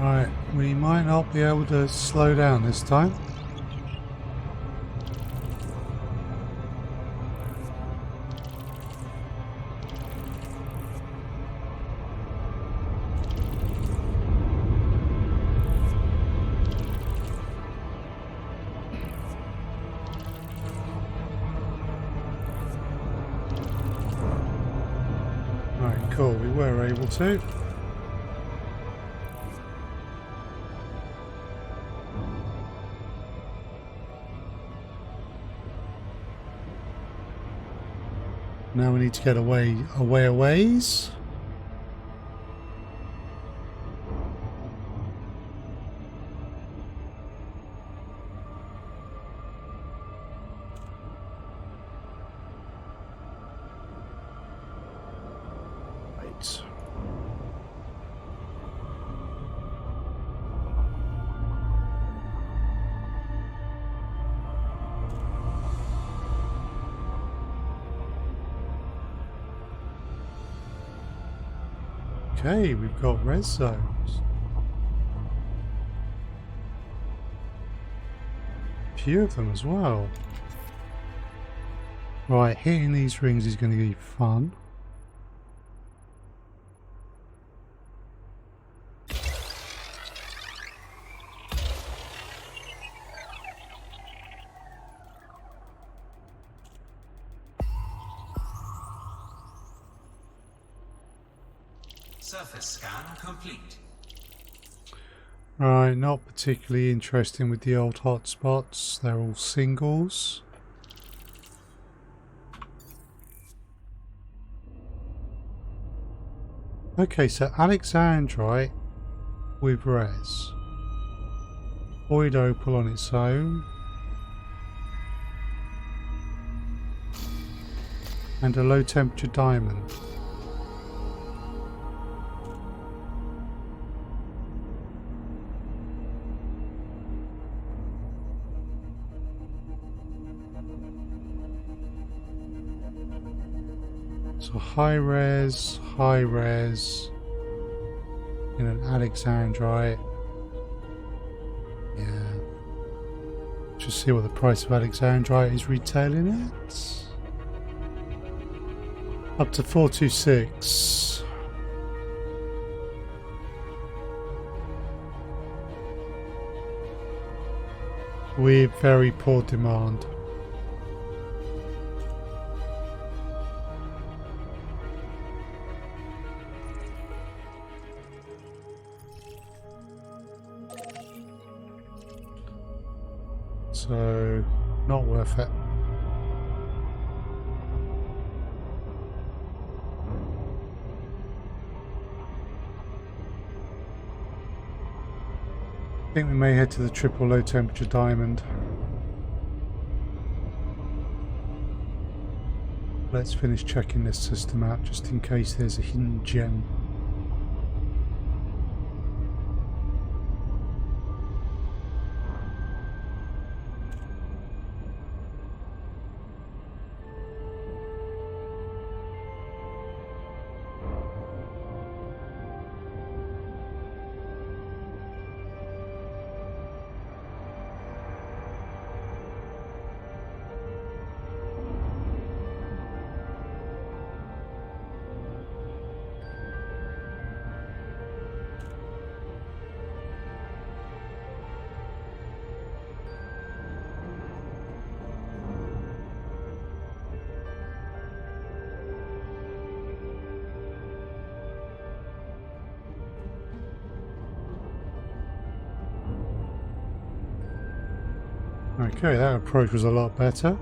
Right, we might not be able to slow down this time. Right, cool, we were able to. Now we need to get away a ways. Right. Okay, we've got res zones. A few of them as well. Right, hitting these rings is going to be fun. Surface scan complete. Right, not particularly interesting with the old hotspots. They're all singles. Okay, so Alexandrite with res. Void opal on its own. And a low temperature diamond. So high res in an Alexandrite. Yeah. Just see what the price of Alexandrite is retailing at. Up to 426. With very poor demand. So, not worth it. I think we may head to the triple low temperature diamond. Let's finish checking this system out just in case there's a hidden gem. Okay, that approach was a lot better.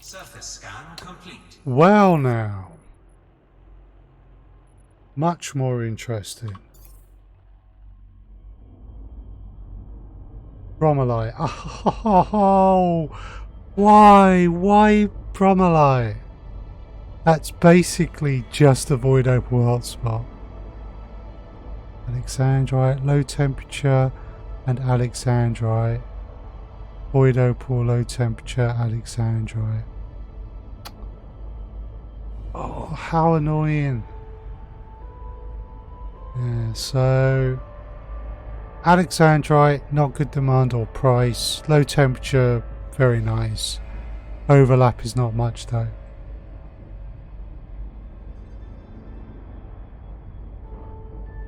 Surface scan complete. Well now. Much more interesting. Bromellite. Oh, why? Why bromellite? That's basically just a void opal hotspot. Alexandrite, low temperature, and Alexandrite. Void opal, low temperature, Alexandrite. Oh, how annoying. Yeah, so Alexandrite, not good demand or price. Low temperature, very nice. Overlap is not much though.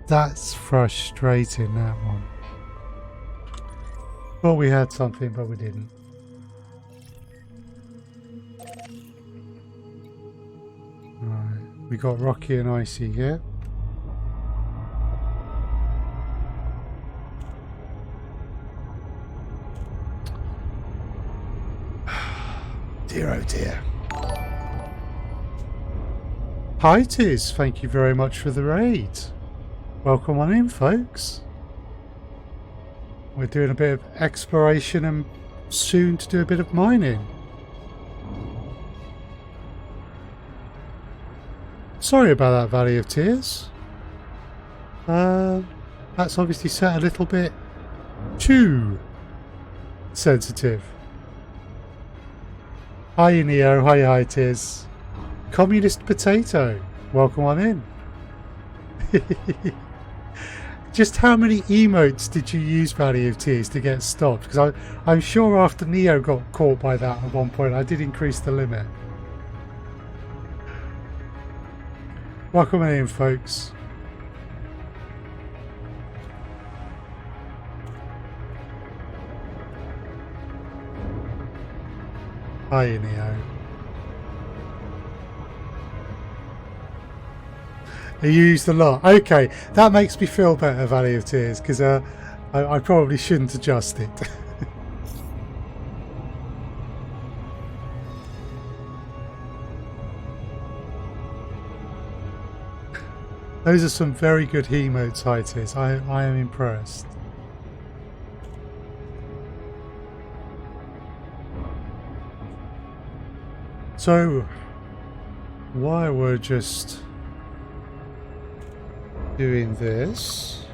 That's frustrating, that one. Thought we had something, but we didn't. Right, we got Rocky and Icy here. Dear oh dear. Hi Tiz, thank you very much for the raid. Welcome on in, folks. We're doing a bit of exploration and soon to do a bit of mining. Sorry about that, Valley of Tears. That's obviously set a little bit too sensitive. Hi Neo, hi Tiz. Communist Potato, welcome on in. Just how many emotes did you use, Valley of Tears, to get stopped? Because I'm sure after Neo got caught by that at one point, I did increase the limit. Welcome in, folks. Hi, Neo. You used a lot. Okay, that makes me feel better, Valley of Tears, because I probably shouldn't adjust it. Those are some very good emotes, hi Tiz. I am impressed. So, while we're just doing this,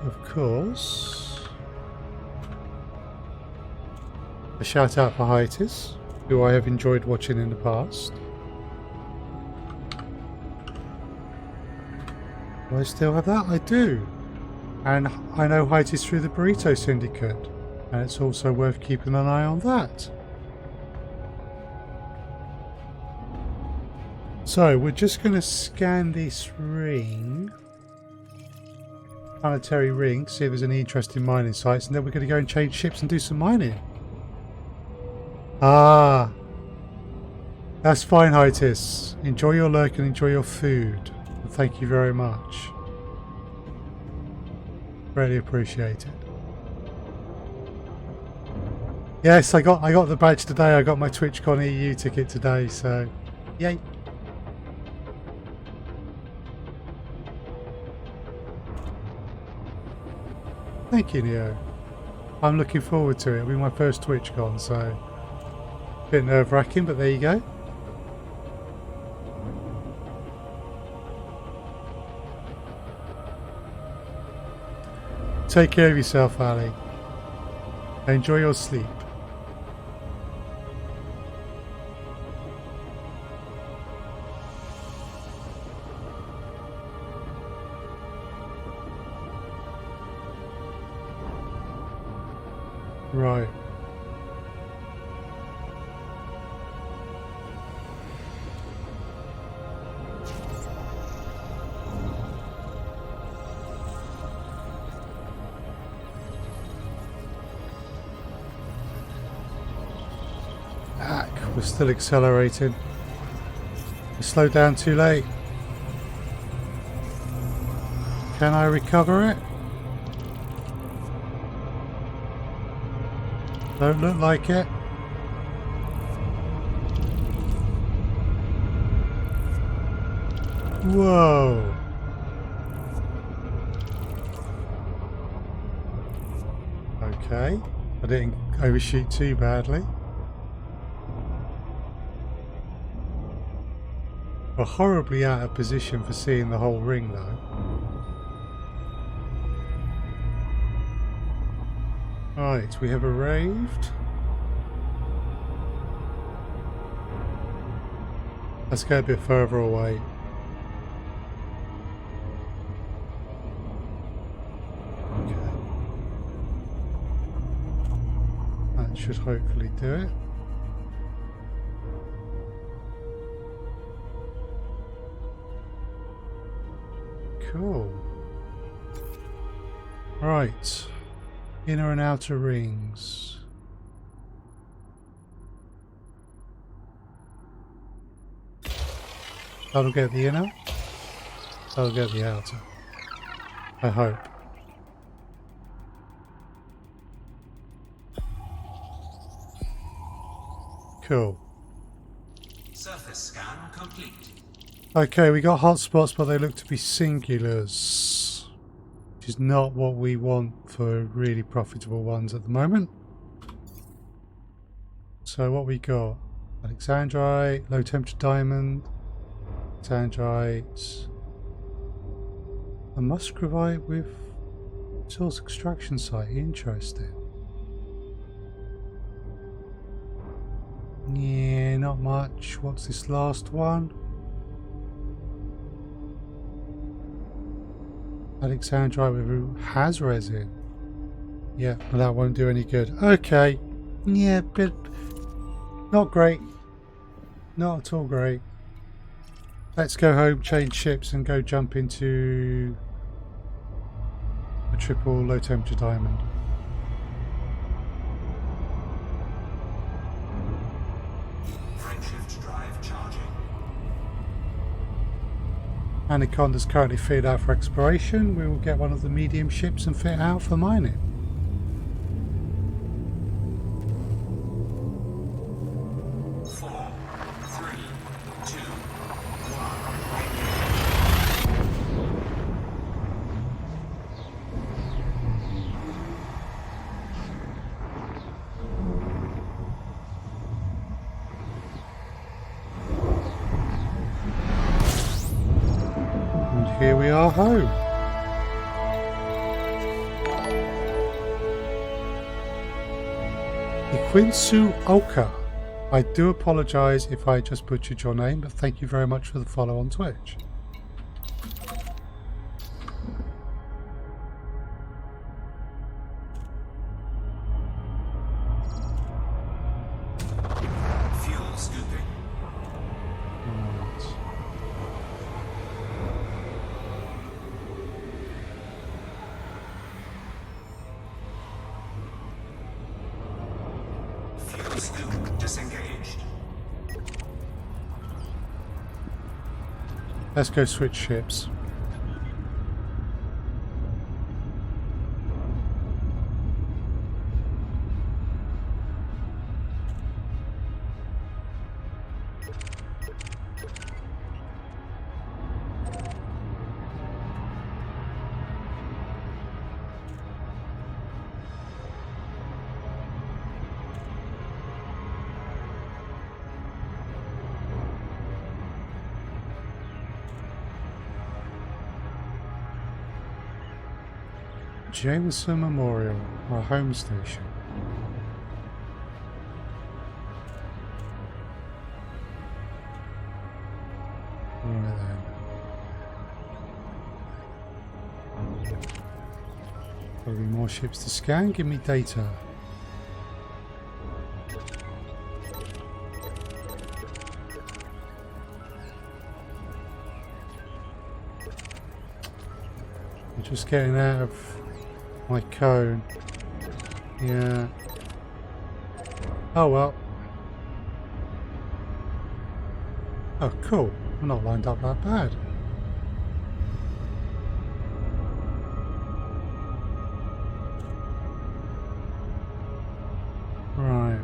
of course, a shout out for Hiatus, who I have enjoyed watching in the past. Do I still have that? I do. And I know Hiatus through the Burrito Syndicate, and it's also worth keeping an eye on that. So we're just going to scan this ring, planetary ring, see if there's any interesting mining sites, and then we're going to go and change ships and do some mining. Ah, that's fine, Hiatus. Enjoy your lurk and enjoy your food. And thank you very much. Really appreciate it. Yes, I got the badge today. I got my TwitchCon EU ticket today, so yay. Thank you, Neo. I'm looking forward to it. It'll be my first TwitchCon, so a bit nerve-wracking, but there you go. Take care of yourself, Ali. Enjoy your sleep. Right. We're still accelerating. We slowed down too late. Can I recover it? Don't look like it. Whoa. Okay. I didn't overshoot too badly. We're horribly out of position for seeing the whole ring though. Right, we have arrived. Let's go a bit further away. Okay. That should hopefully do it. Cool. Right. Inner and outer rings. That'll get the inner. That'll get the outer. I hope. Cool. Surface scan complete. Okay, we got hotspots, but they look to be singulars, which is not what we want for really profitable ones at the moment. So what we got? Alexandrite, low temperature diamond, Alexandrite, a muscovite with source extraction site. Interesting. Yeah, not much. What's this last one? Alexandrite with has resin. Yeah, well, that won't do any good. Okay. Yeah, but not great. Not at all great. Let's go home, change ships, and go jump into a triple low temperature diamond. Frameshift drive charging. Anaconda's currently fitted out for exploration. We will get one of the medium ships and fit out for mining. Here we are home. SilmarUK. I do apologise if I just butchered your name, but thank you very much for the follow on Twitch. Fuel scooping. Fuel scoop disengaged. Let's go switch ships. Jameson Memorial, our home station. Right then. There'll be more ships to scan. Give me data. I'm just getting out of my cone. Yeah. Oh well. Oh cool. We're not lined up that bad. Right.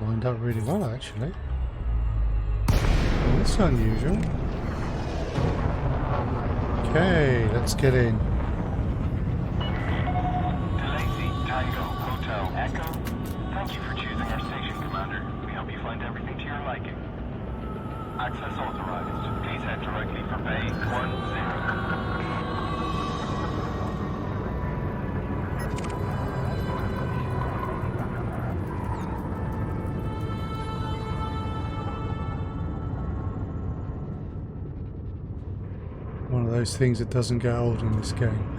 Lined up really well, actually. That's unusual. Okay, let's get in. Delacey, Tango, Hotel, Echo. Thank you for choosing our station, Commander. We hope you find everything to your liking. Access authorized. Please head directly for Bay 10. One of those things that doesn't get old in this game.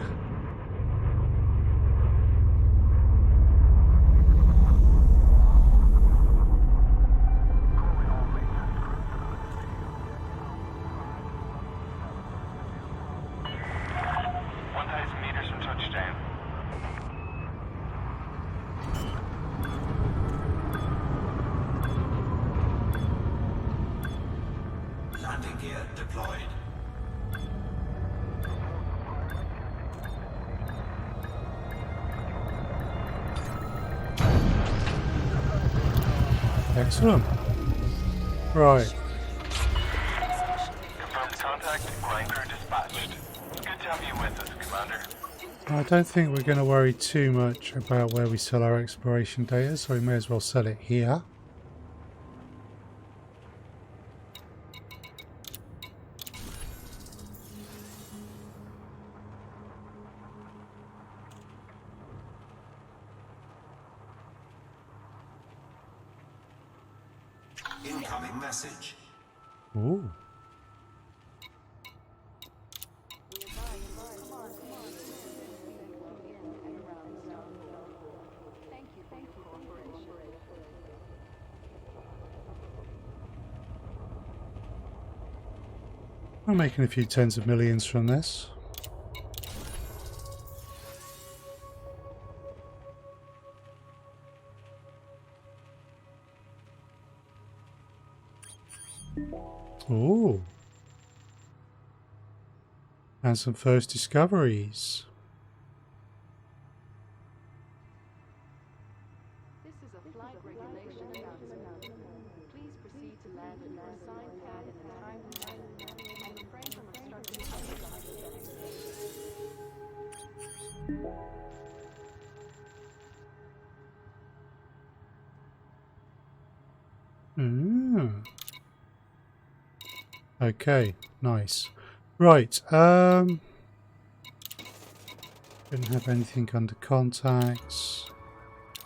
Landing gear deployed. Excellent. Right. Confirmed contact. Ground crew dispatched. Good to have you with us, Commander. I don't think we're going to worry too much about where we sell our exploration data, so we may as well sell it here. Incoming message. Ooh. We're making a few tens of millions from this. Ooh. And some first discoveries. This is a flight regulation announcement. Please proceed to land at your assigned pad in a timely manner and refrain from obstructing other flights. Okay, nice. Right, didn't have anything under contacts.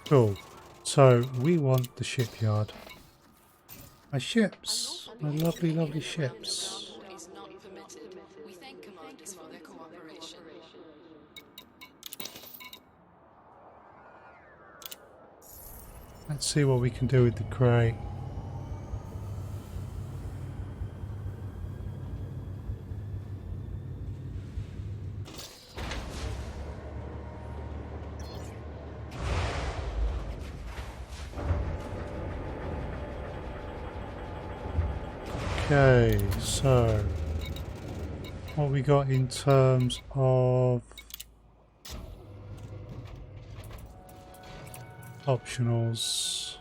Cool. So we want the shipyard. My ships. My lovely, lovely ships. Is not permitted. We thank commanders for their cooperation. Let's see what we can do with the crate. Okay, so what we got in terms of optionals?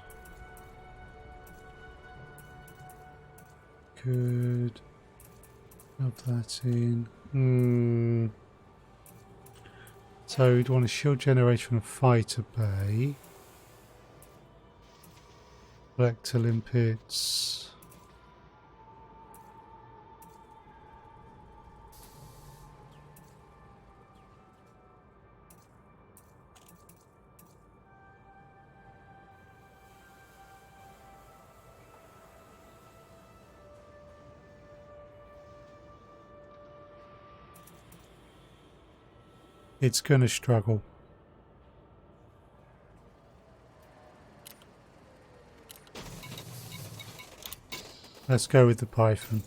Could have that in. So we'd want a shield generator and a fighter bay. Collector limpets. It's going to struggle. Let's go with the Python.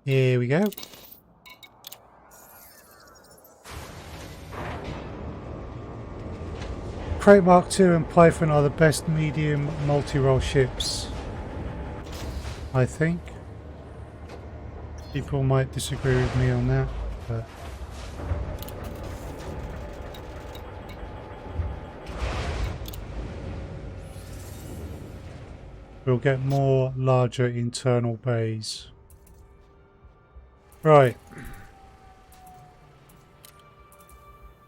Here we go. Crate Mark II and Python are the best medium multi-role ships, I think. People might disagree with me on that, but we'll get more larger internal bays. Right.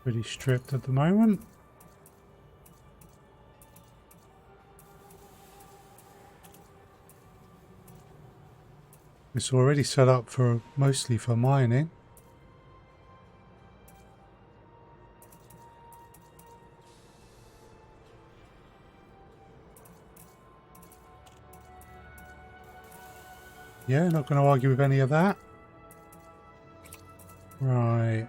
Pretty stripped at the moment. It's already set up for mostly for mining. Yeah, not going to argue with any of that. Right.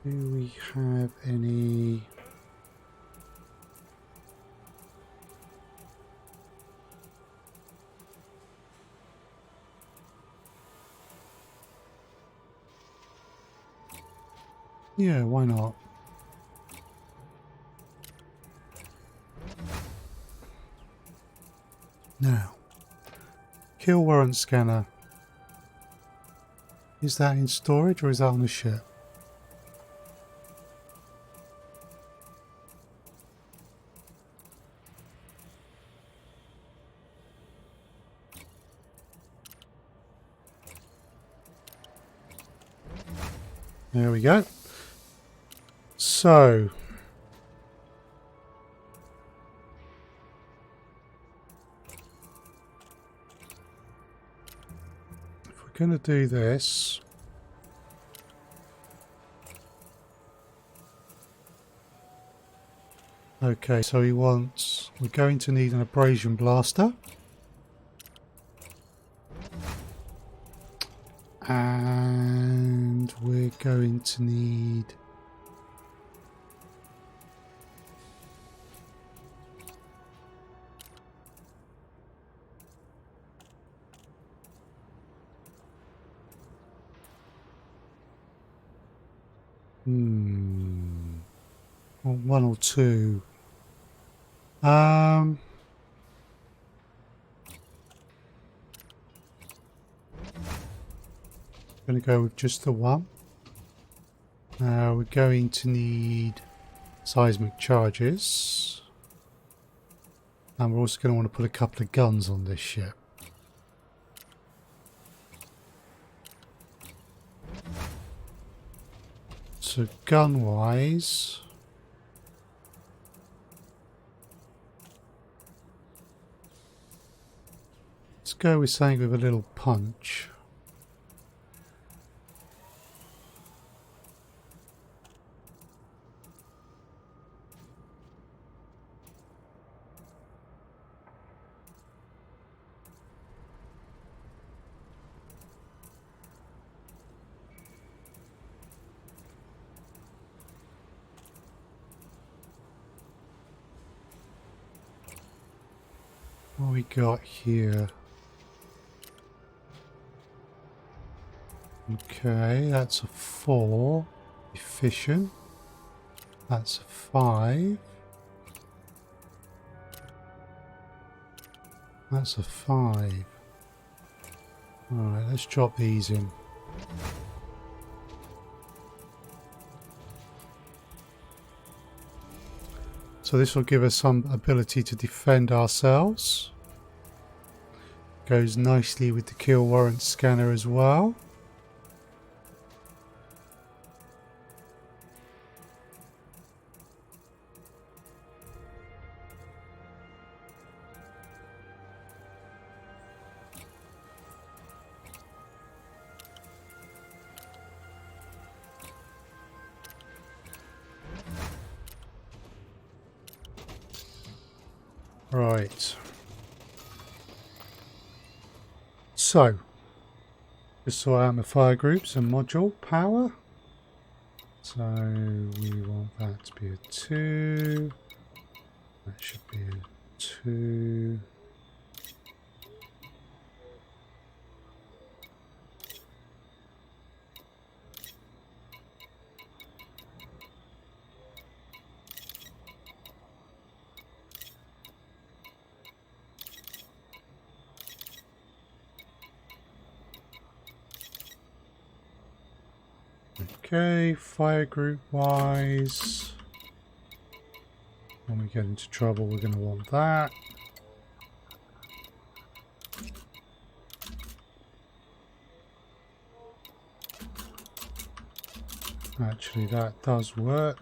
Do we have any... Yeah, why not? Now, kill warrant scanner. Is that in storage or is that on the ship? There we go. So, if we're going to do this, okay, so he wants, we're going to need an abrasion blaster. And we're going to need or one or two. Going to go with just the one. We're going to need seismic charges, and we're also going to want to put a couple of guns on this ship. So gun wise, let's go with something with a little punch. What we got here? Okay, that's a 4. Efficient. That's a 5. That's a 5. Alright, let's drop these in. So this will give us some ability to defend ourselves. Goes nicely with the kill warrant scanner as well. Right. So, just sort out my fire groups and module power. So we want that to be a 2. That should be a 2. Okay, fire group wise. When we get into trouble, we're going to want that. Actually, that does work.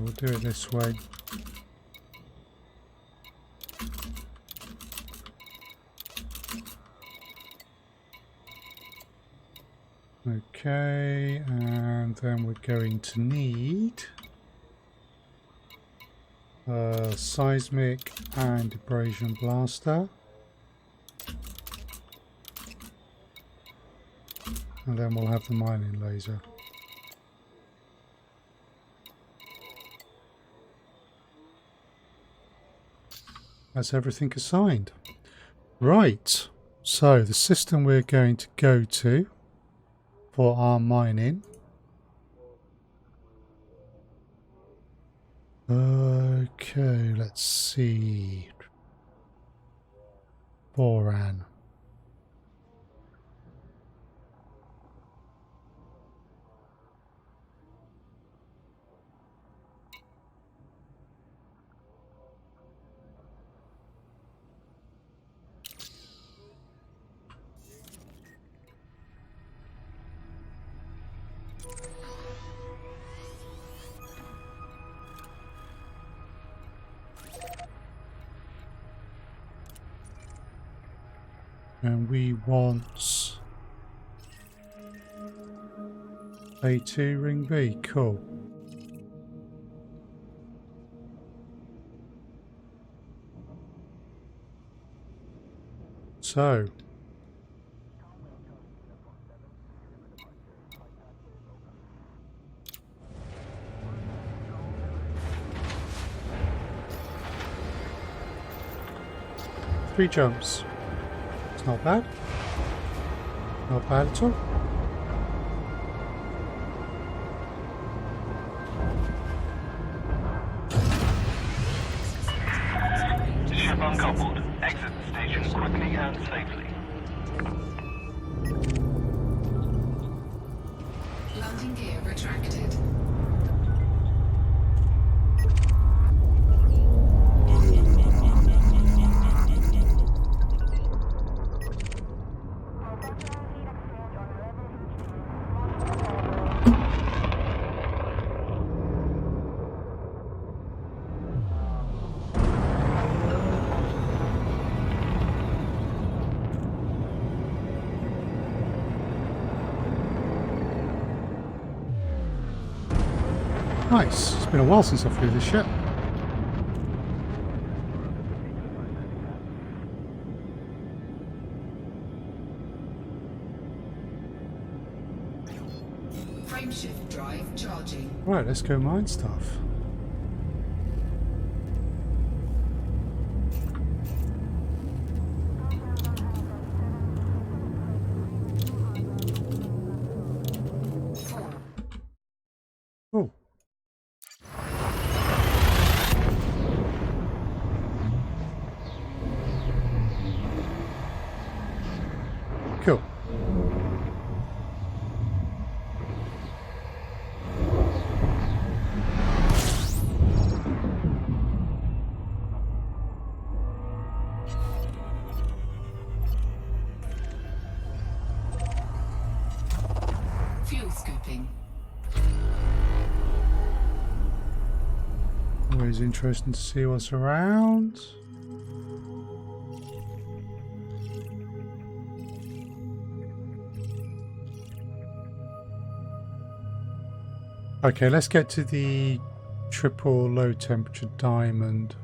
We'll do it this way. Okay, and then we're going to need a seismic and abrasion blaster. And then we'll have the mining laser. That's everything assigned. Right, so the system we're going to go to for our mining. Okay, let's see. Boran. And we want A2 ring B. Cool. So three jumps. It's not bad. Not bad at all. Ship uncoupled. Exit the station quickly and safely. Landing gear retracted. Nice. It's been a while since I flew this ship. Frameshift drive charging. Right, let's go mine stuff. Oh. Cool. Fuel scooping. Always interesting to see what's around. Okay, let's get to the triple low temperature diamond.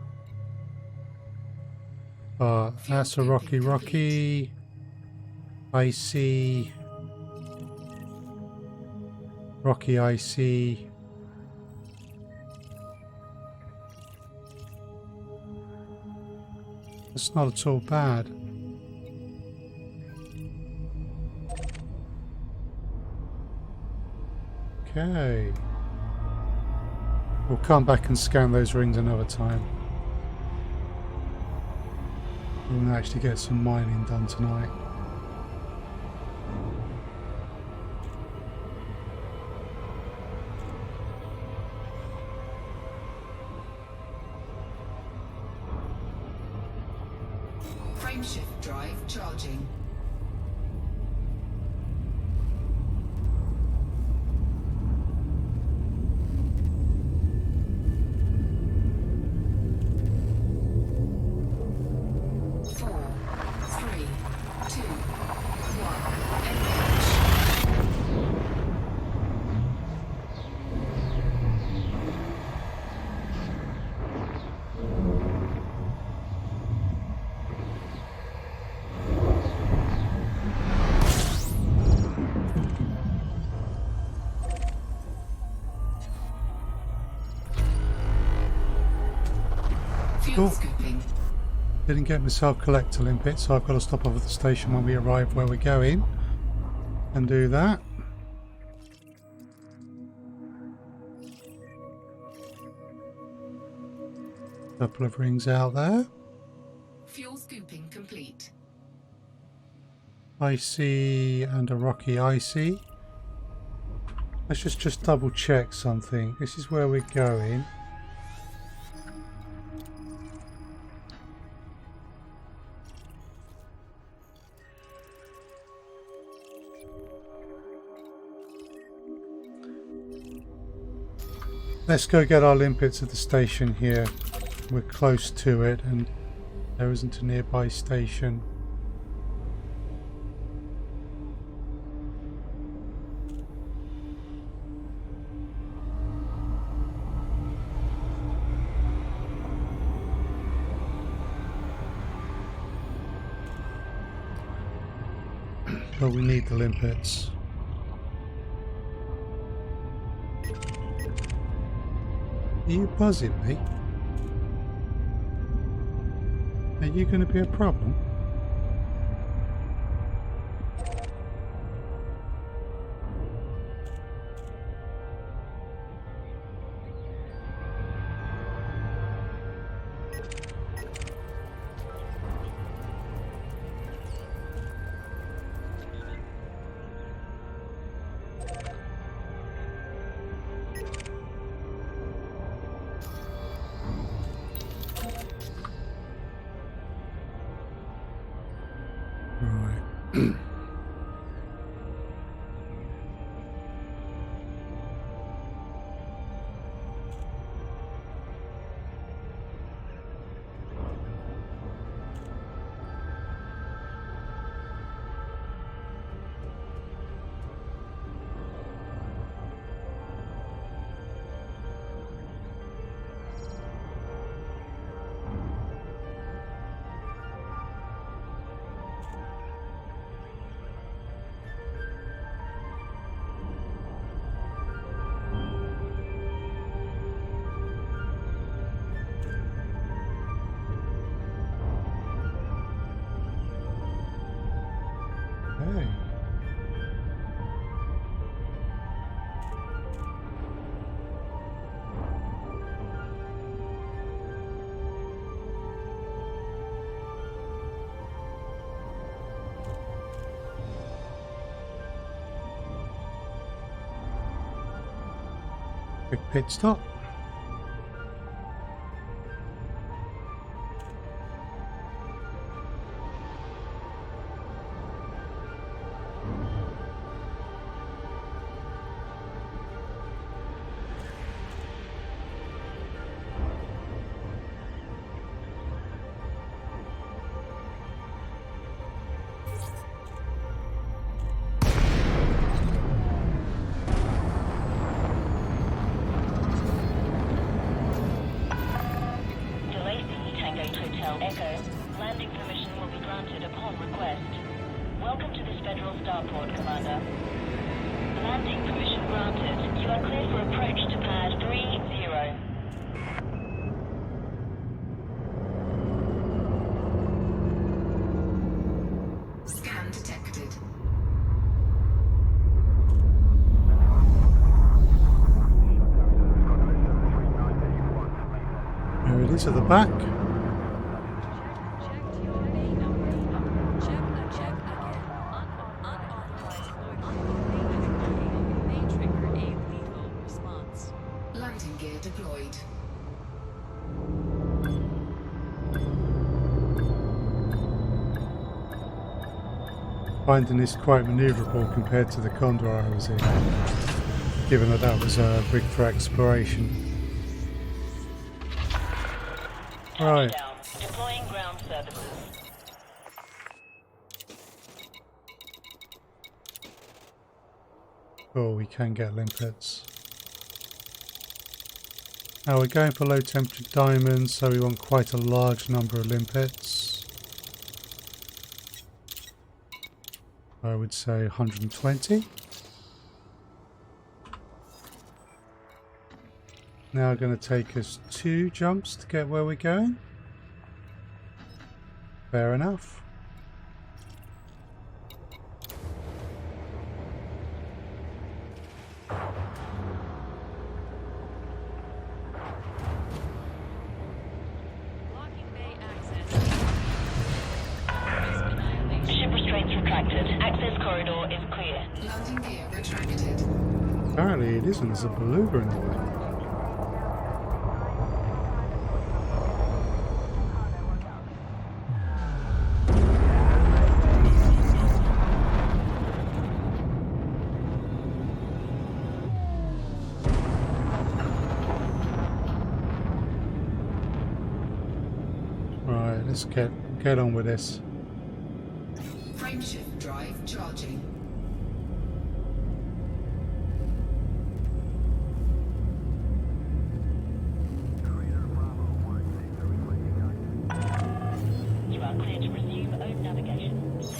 That's a rocky, icy, rocky, icy. It's not at all bad. Okay. We'll come back and scan those rings another time. We'll actually get some mining done tonight. Frameshift drive charging. Cool. Scooping. Didn't get myself collector limpet, so I've got to stop off at the station when we arrive where we're going and do that. Couple of rings out there. Fuel scooping complete. Icy and a rocky icy. Let's just double check something. This is where we're going. Let's go get our limpets at the station here. We're close to it and there isn't a nearby station. But we need the limpets. Are you buzzing me? Are you going to be a problem? Right. Hey. Quick pit stop. Echo, landing permission will be granted upon request. Welcome to this Federal Starport, Commander. Landing permission granted. You are clear for approach to pad 30. Scan detected. into the back. Check TOA number. Check again. Unauthorized loitering may trigger a lethal response. Landing gear deployed. Finding this quite manoeuvrable compared to the Condor I was in, given that that was rigged for exploration. Right. Touchdown. Deploying ground services. Oh, we can get limpets. Now we're going for low temperature diamonds, so we want quite a large number of limpets. I would say 120. Now going to take us 2 jumps to get where we're going. Fair enough. Locking bay access. Risk annihilation. Ship restraints retracted. Access corridor is clear. Landing gear retracted. Apparently it isn't, there's a beluga in the way. Right, let's get on with this. Frameshift drive charging. You are clear to resume own navigation. 4,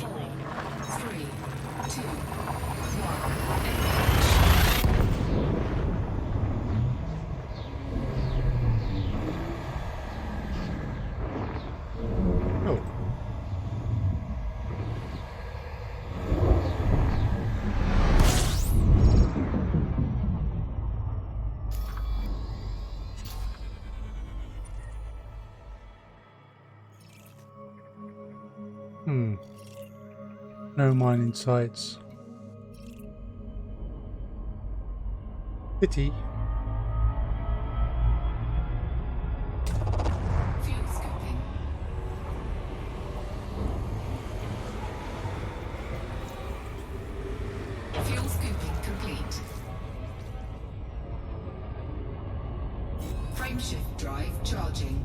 3, 2, 1. Oh. No mining sites. Pity. Fuel scooping. Fuel scooping complete. Frameshift drive charging.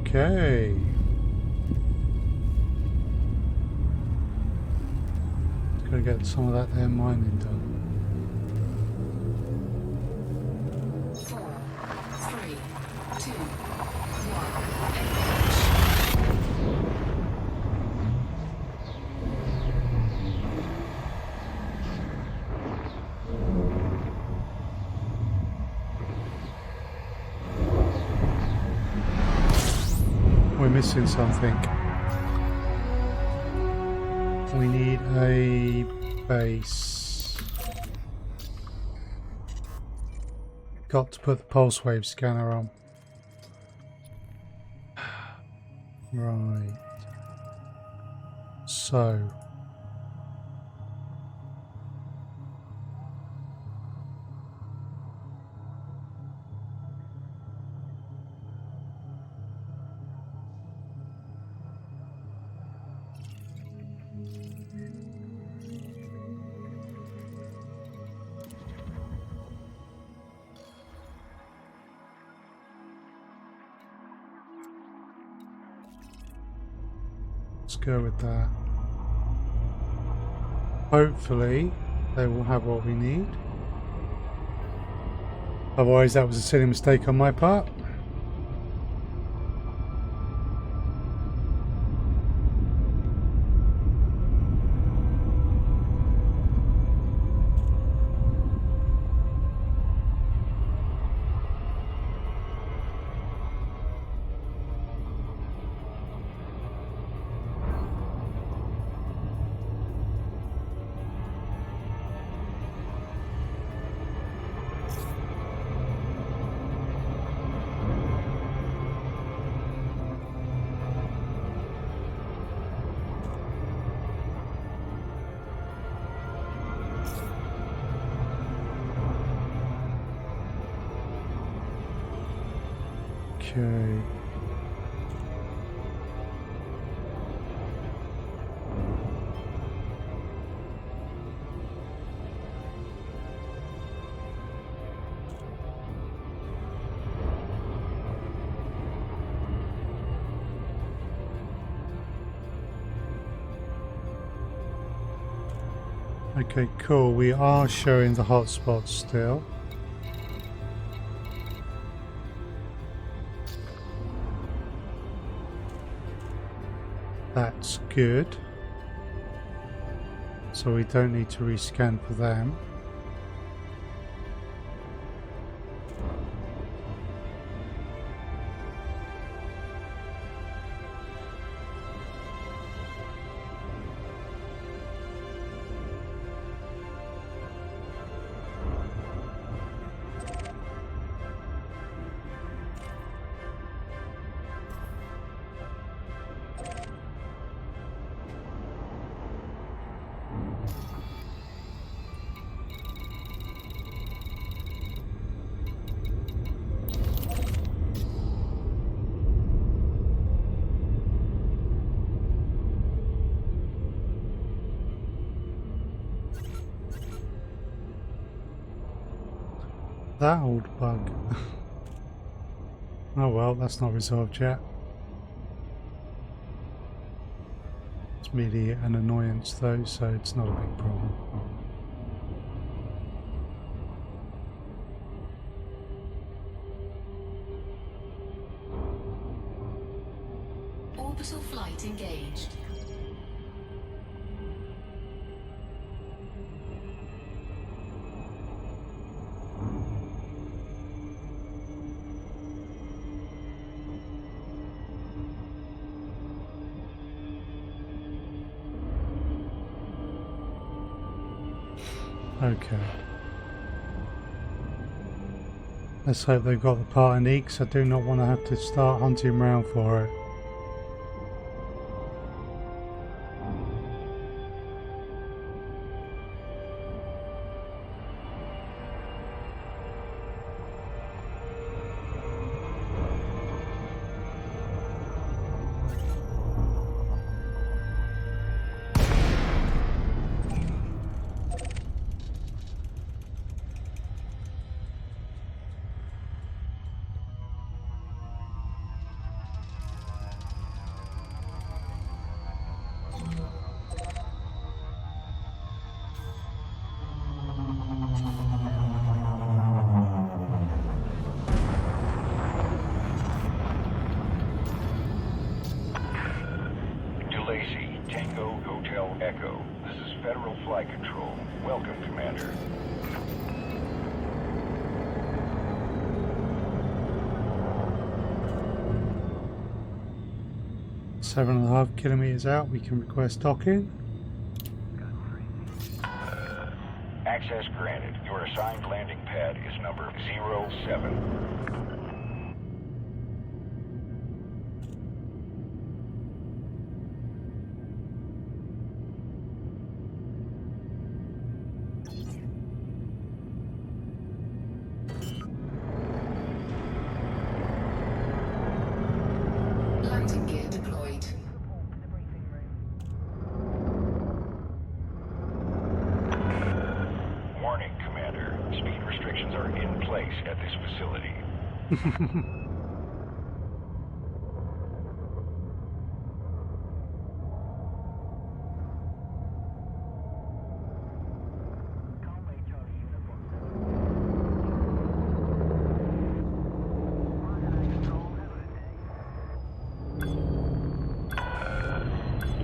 Okay. Gotta get some of that there mining done. 4, 3, 2, 1. We're missing something. We need a base. Got to put the pulse wave scanner on. Right. So. Let's go with that. Hopefully they will have what we need. Otherwise that was a silly mistake on my part. Okay. Okay, cool. We are showing the hotspots still. That's good. So we don't need to rescan for them. That old bug. Oh well, that's not resolved yet. It's merely an annoyance though, so it's not a big problem. Orbital flight engaged. Okay. Let's hope they've got the part I need, because I do not want to have to start hunting around for it. Lacey, Tango Hotel Echo. This is Federal Flight Control. Welcome, Commander. Seven and a half kilometers out, we can request docking. Access granted. Your assigned landing pad is number 07. Landing gear deployed. Warning, Commander. Speed restrictions are in place at this facility.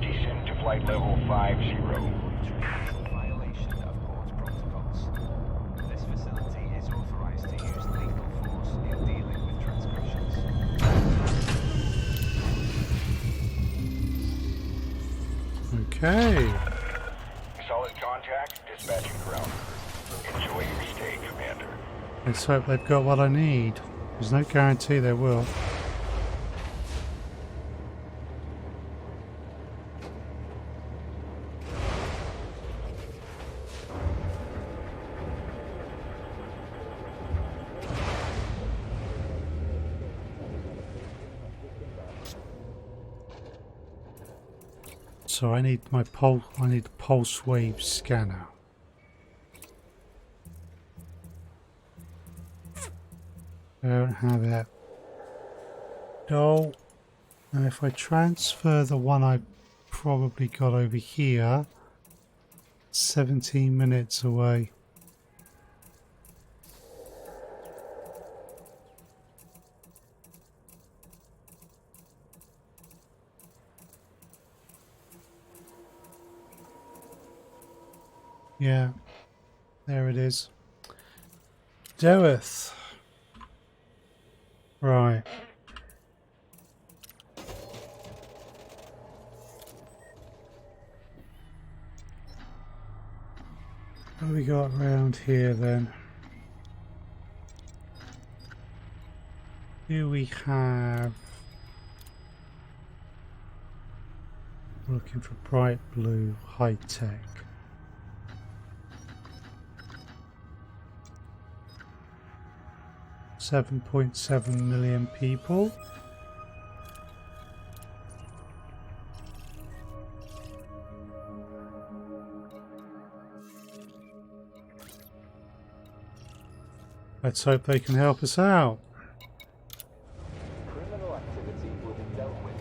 Descend to flight level 50. Violation of port protocols. This facility is authorized to use lethal force in dealing with transgressions. Okay. Solid contact. Dispatching ground. Enjoy your stay, Commander. Let's hope they've got what I need. There's no guarantee they will. So I need my pulse wave scanner. Don't have it. No. Now if I transfer the one I've probably got over here, 17 minutes away. Yeah, there it is. Doeth. Right. What have we got around here then? Do we have... Looking for bright blue, high tech. 7.7 million people. Let's hope they can help us out. Criminal activity will be dealt with.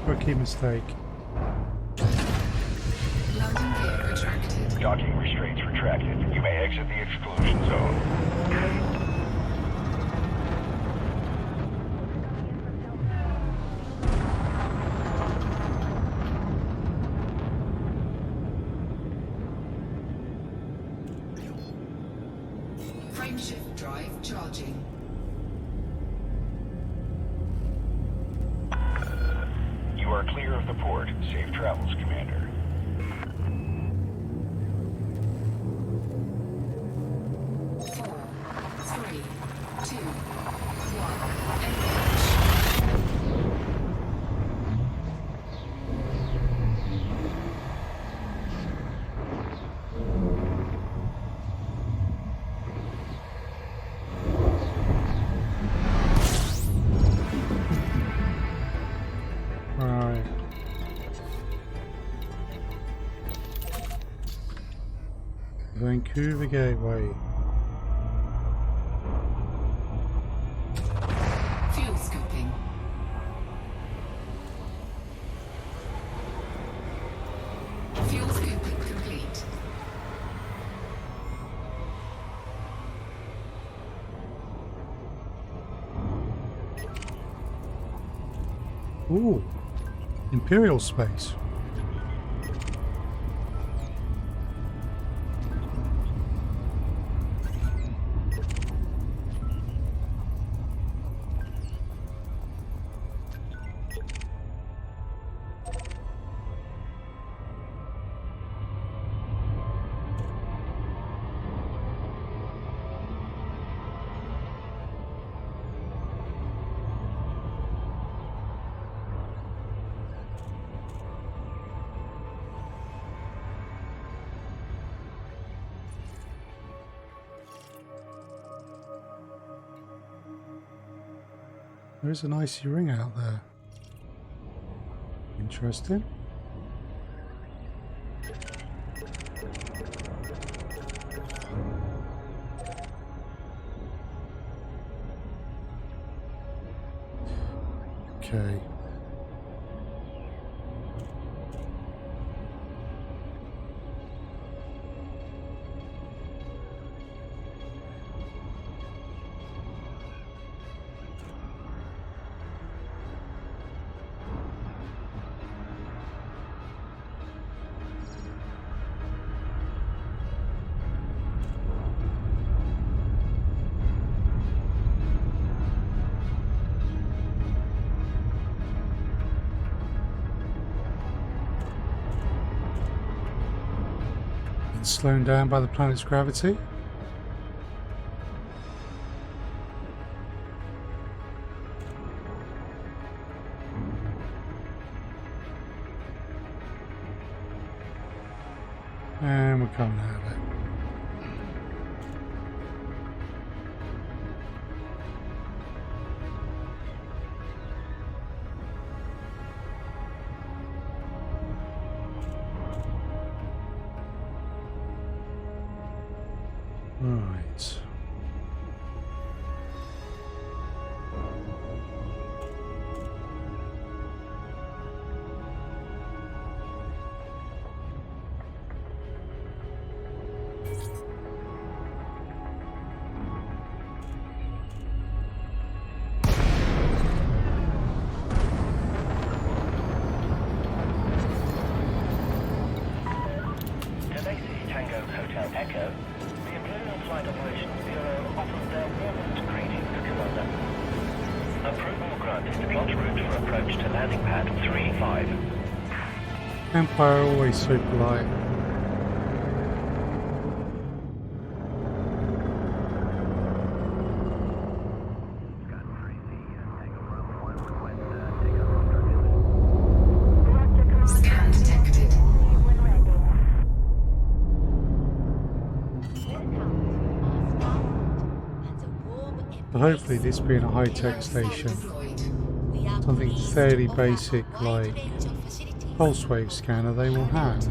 Rookie mistake. Landing gear retracted. Docking restraints retracted. You may exit the exclusion zone. Frameshift drive charging. You are clear of the port. Safe travels, Commander. 4, 3, 2, 1, Right. Vancouver Gateway. fuel scooping. Fuel scooping complete. Ooh, Imperial space. There is an icy ring out there. Interesting. Okay. Slowing down by the planet's gravity. And Right. Tango Hotel Echo, the Imperial Flight Operations Bureau offers their warmest greetings, Commander. Approval granted to plot route for approach to landing pad 3-5. Empire always so polite. Scan detected. So hopefully this being a high-tech station, something fairly basic like pulse wave scanner they will have.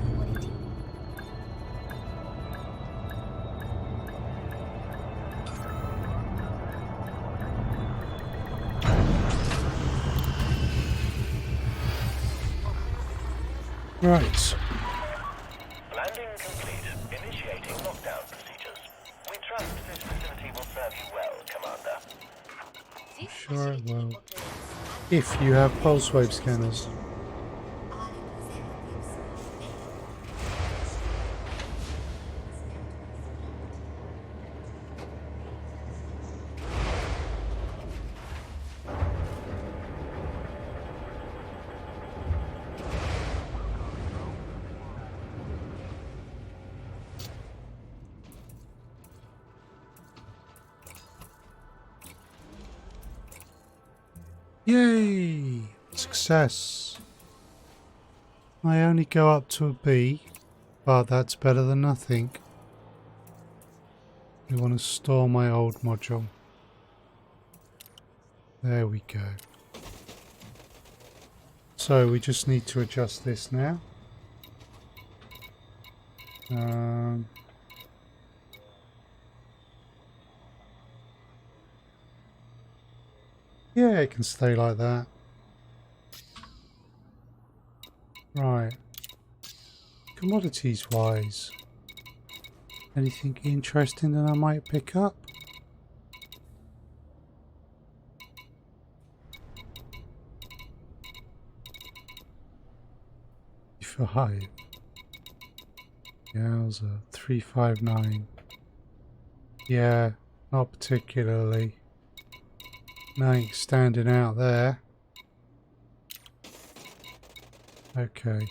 Right. Landing complete. Initiating lockdown procedures. We trust this facility will serve you well, Commander. Sure it will. If you have pulse wave scanners. Yay! Success! I only go up to a B, but that's better than nothing. We want to store my old module. There we go. So we just need to adjust this now. Yeah, it can stay like that. Right. Commodities wise, anything interesting that I might pick up? For Hive. Yowza, 359. Yeah, not particularly. Nothing standing out there. Okay.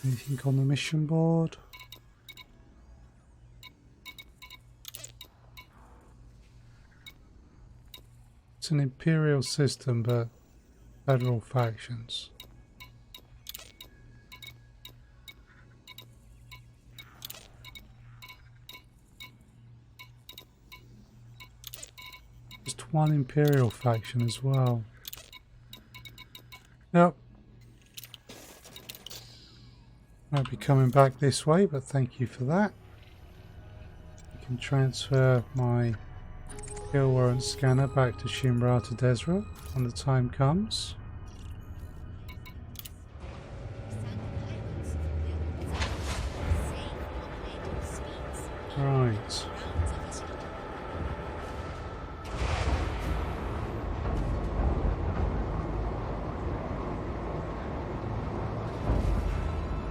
Anything on the mission board? It's an Imperial system, but federal factions. Just one Imperial faction as well. Yep. Might be coming back this way, but thank you for that. I can transfer my kill warrant scanner back to SilmarUK Desra when the time comes. Right.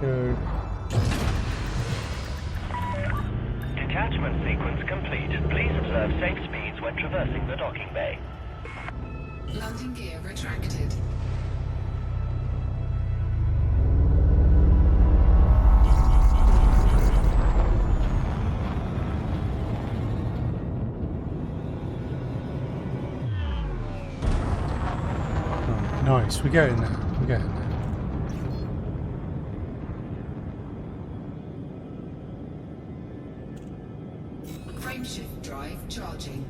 Go. Detachment sequence complete. Please observe safe speeds when traversing the docking bay. Landing gear retracted. Oh, nice, we're getting there. We're getting there. Frameshift drive charging.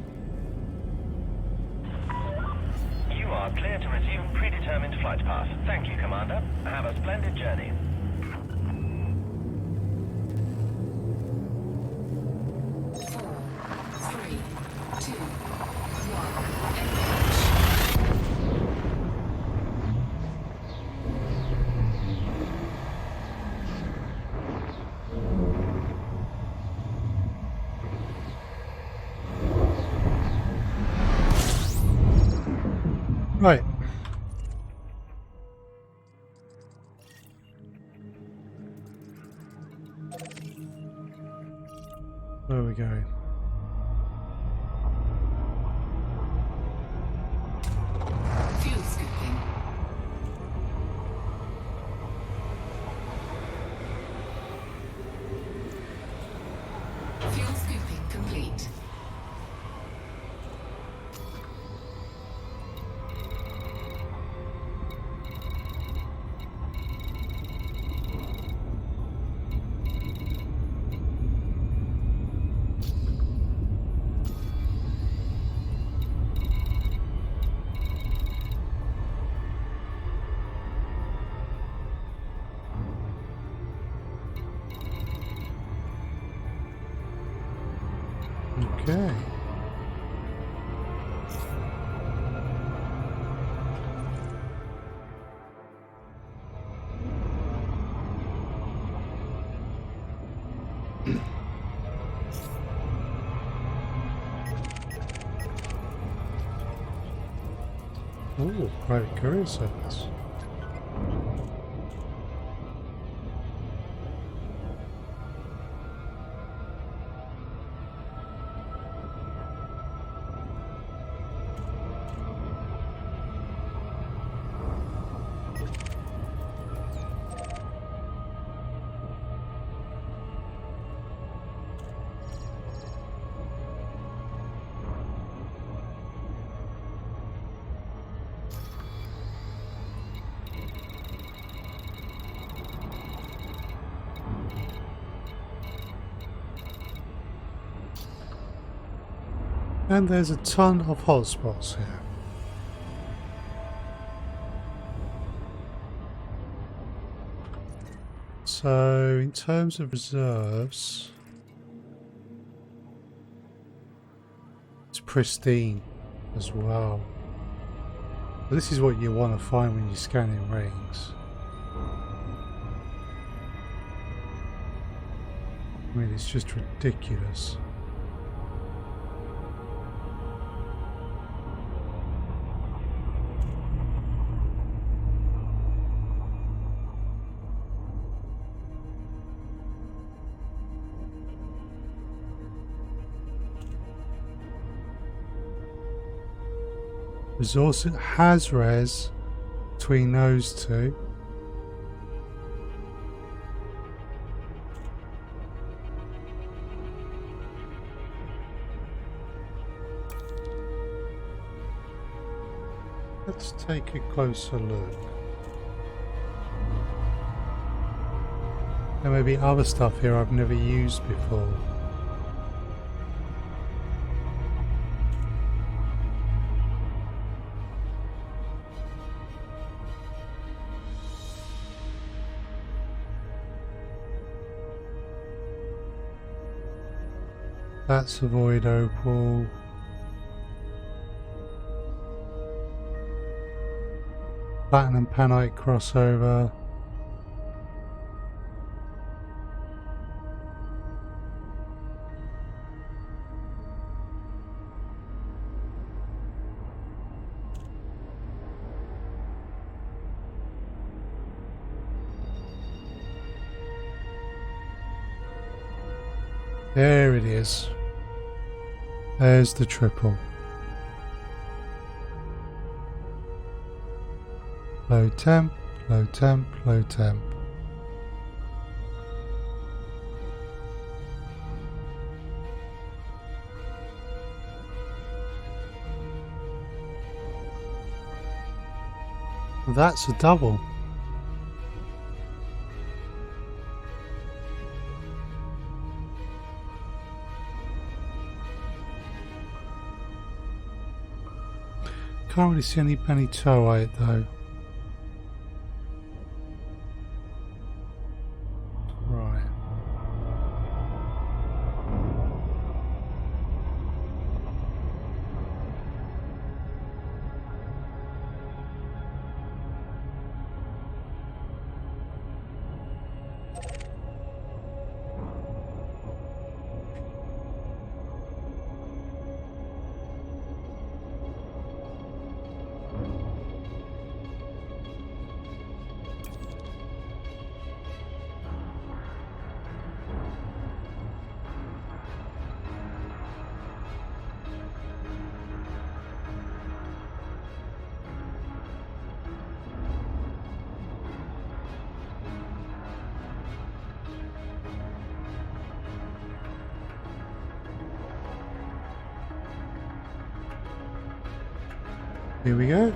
You are clear to resume predetermined flight path. Thank you, Commander. Have a splendid journey. Right. Where are we going? Fuel scooping. Fuel scooping complete. Okay. Oh, private courier service. And there's a ton of hotspots here. So, in terms of reserves, it's pristine as well. This is what you want to find when you're scanning rings. I mean, it's just ridiculous. Resource has res between those two. Let's take a closer look. There may be other stuff here I've never used before. That's a void opal. Platinum panite crossover. There it is. There's the triple. Low temp, low temp, low temp. That's a double. Can't really see any benitoite though. Right. Here we go.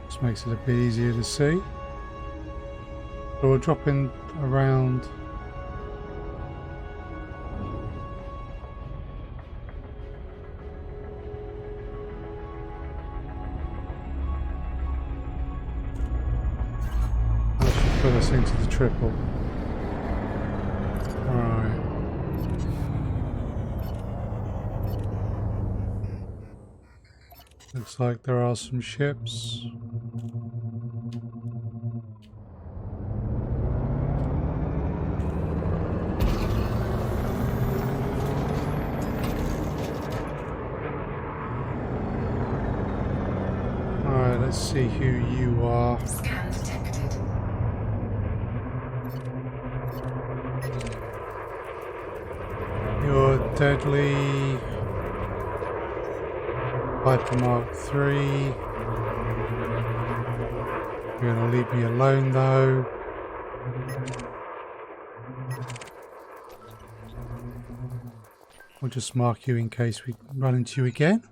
Just makes it a bit easier to see. So we're dropping around. That should put us into the triple. Alright. Looks like there are some ships. Alright, let's see who you are. Scan detected. You're deadly. Viper Mark 3. You're going to leave me alone though. We'll just mark you in case we run into you again.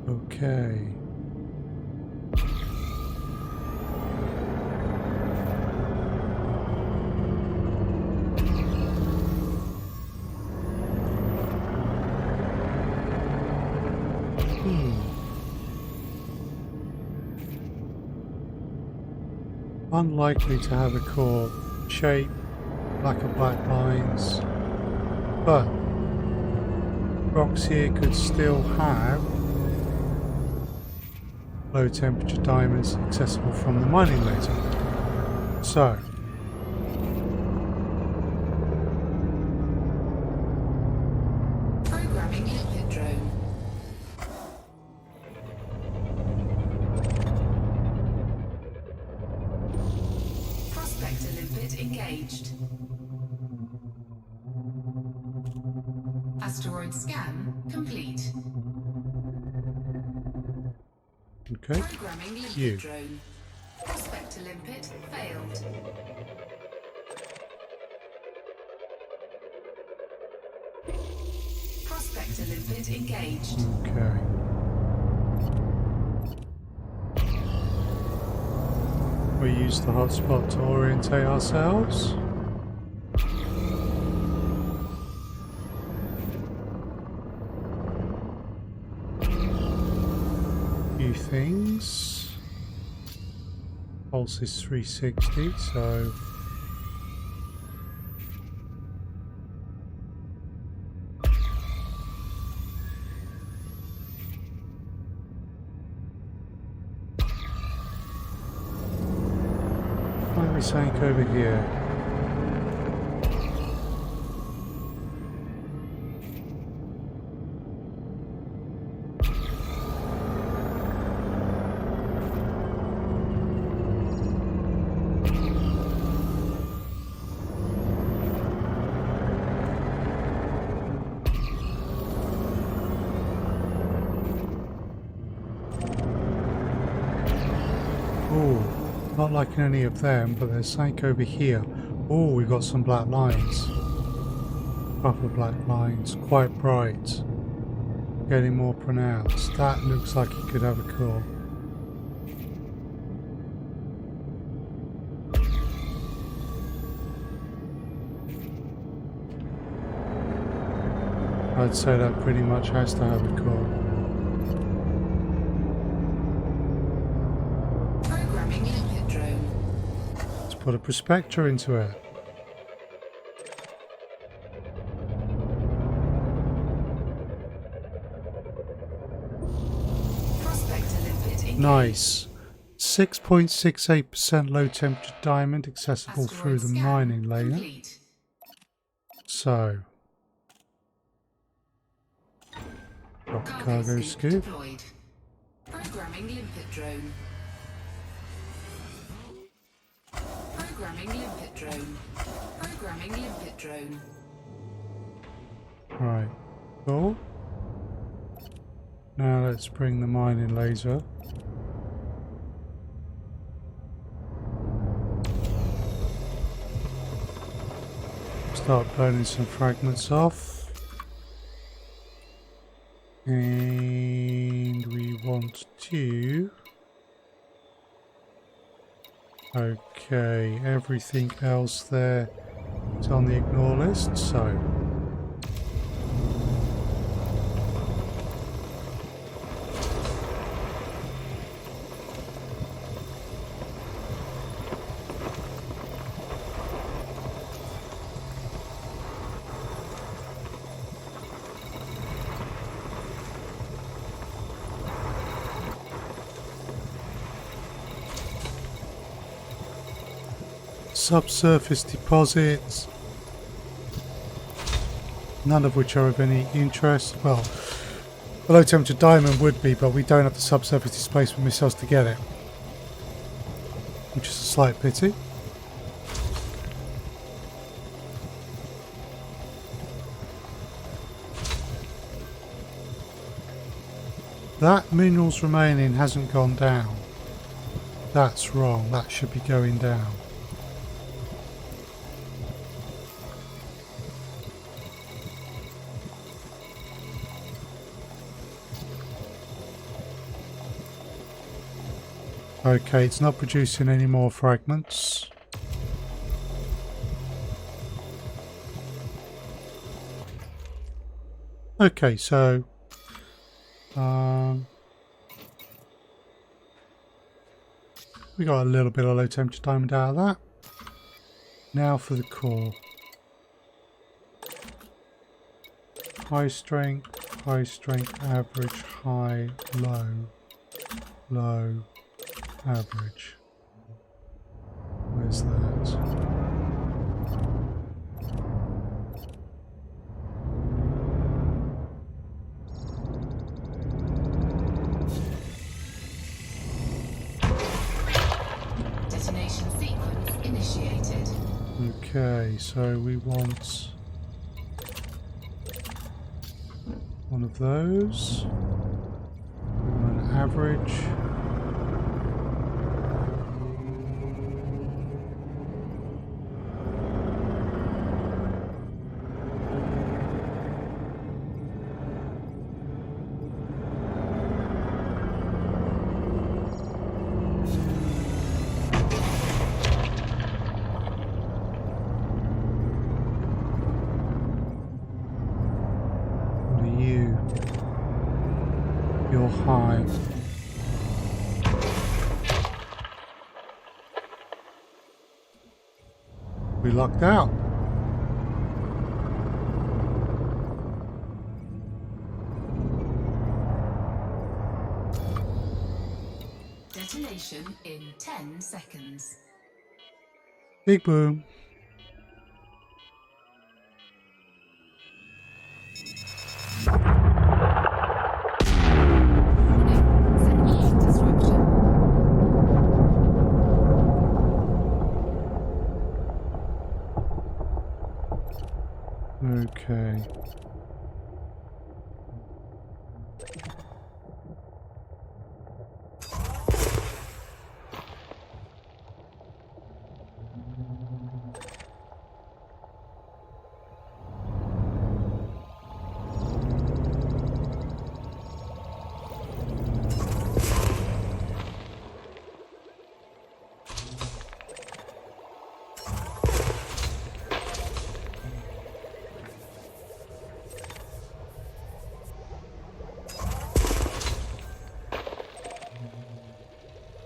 Okay. Unlikely to have a core shape, lack of black lines, but rocks here could still have low temperature diamonds accessible from the mining laser. So Programming limpet drone. Prospector limpet engaged. Asteroid scan complete. okay, Programming limpet You. drone. Prospector limpet failed. Prospector limpet engaged. okay. We use the hotspot to orientate ourselves. Few things. Pulse is 360, so might be something over here. Oh, not liking any of them, but there's something over here. Oh, we've got some black lines. Proper black lines, quite bright. Getting more pronounced. That looks like it could have a core. I'd say that pretty much has to have a core. put a prospector into it. Prospector limpet engaged. Nice. 6.68% low temperature diamond accessible Asteroid through the scan mining layer. complete. So, got the cargo sync scoop. deployed. Programming limpet drone. Programming limpet drone. Programming limpet drone. Right, cool. Now let's bring the mining laser. Start burning some fragments off. And we want to... Okay, everything else there is on the ignore list, so... Subsurface deposits, none of which are of any interest. Well, a low temperature diamond would be, but we don't have the subsurface displacement missiles to get it, which is a slight pity. That minerals remaining hasn't gone down. That's wrong, that should be going down. Okay, it's not producing any more fragments. Okay, so we got a little bit of low temperature diamond out of that. Now for the core. High strength, average, high, low, low, average. Where's that? Detonation sequence initiated. Okay, so we want one of those. An average. You're high. We lucked out. Detonation in 10 seconds. Big boom. Okay.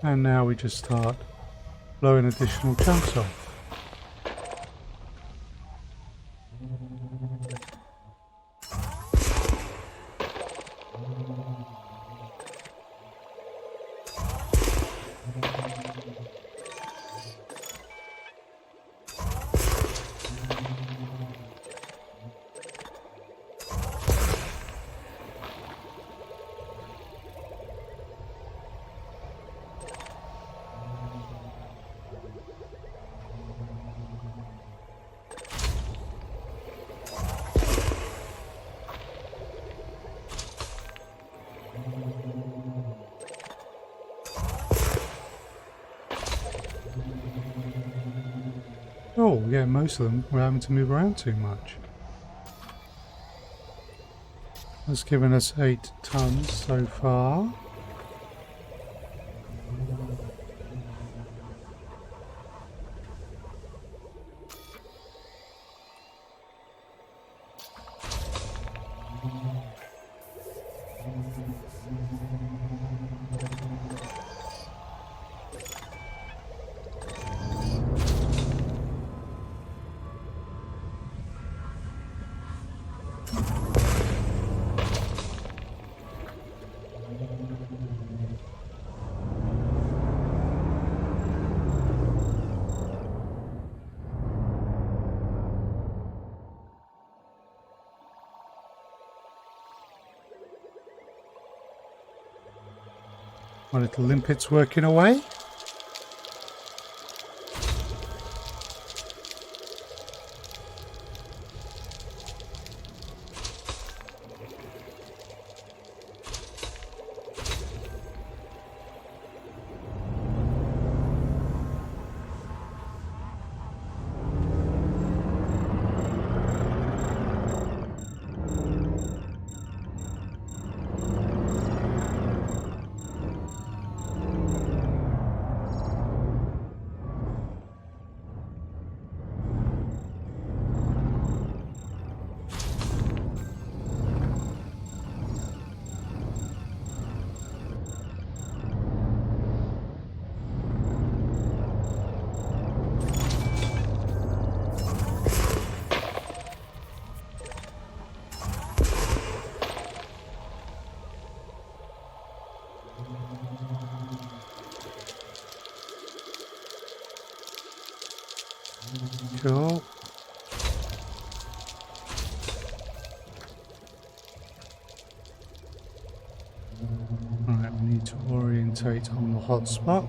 And now we just start blowing additional chunks off. Oh, yeah, most of them were having to move around too much. That's given us 8 tons so far. My little limpet's working away. Cool. Right, we need to orientate on the hotspot.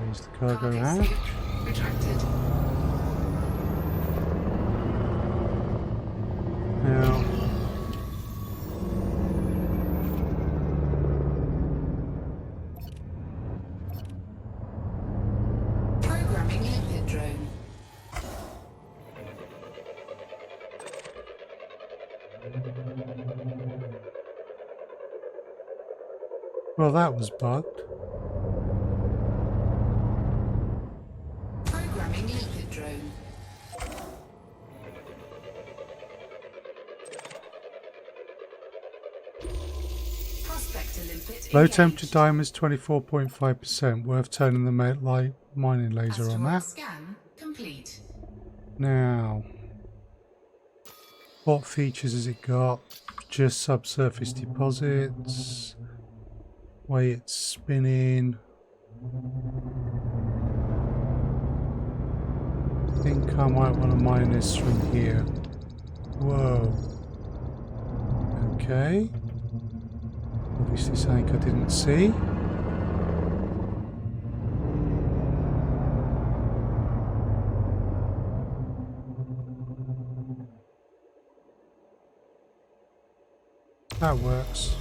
Raise the cargo hatch. Retracted. Now, Programming limpet drone. well, that was bugged. Programming limpet drone. Prospector limpet Low engaged. temperature diamonds 24.5%. Worth turning the light mining laser on Asteroid that. scan complete. Now, what features has it got? Just subsurface deposits. Way it's spinning. I think I might want to mine this from here. Whoa. Okay. Obviously something I didn't see. That works.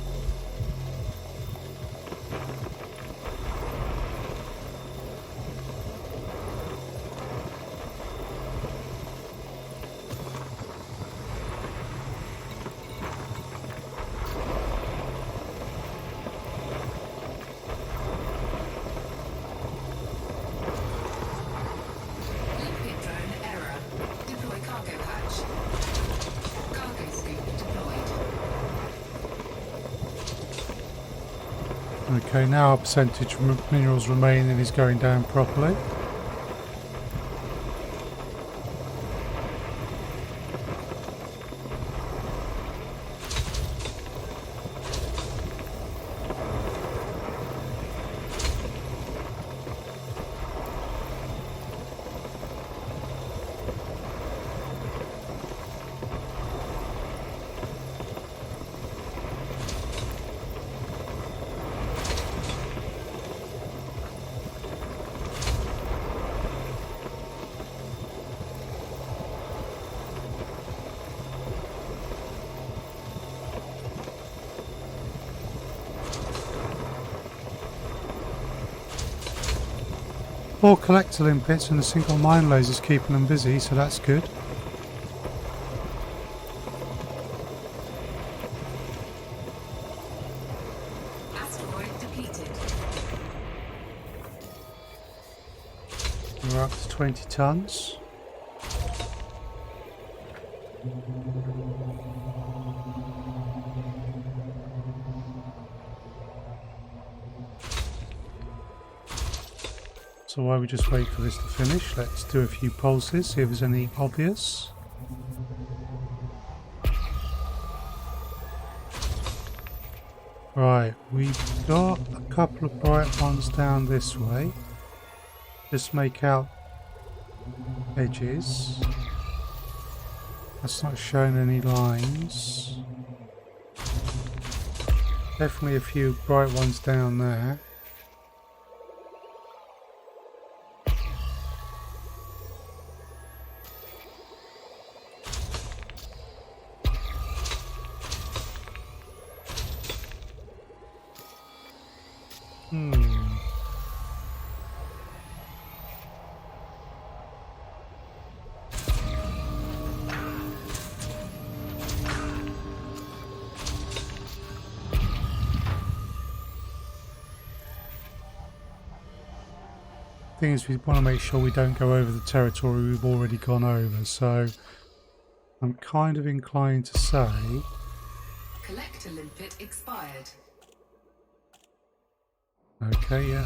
Limpet drone error. Deploy cargo hatch. Cargo scoop. Okay, now our percentage minerals remaining is going down properly. Four collector limpets and a single mine laser's keeping them busy, so that's good. Asteroid depleted. We're up to 20 tons. So while we just wait for this to finish, let's do a few pulses, see if there's any obvious. Right, we've got a couple of bright ones down this way. Just make out edges. That's not showing any lines. Definitely a few bright ones down there. Thing is, we want to make sure we don't go over the territory we've already gone over, so I'm kind of inclined to say Collector limpet expired. okay, yeah,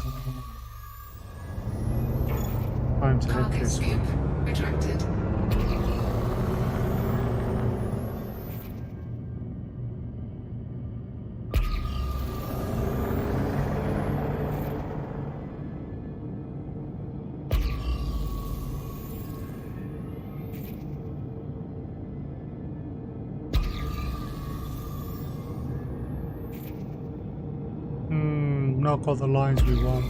time to hit Cargo this scoop one. retracted. Not got the lines we want.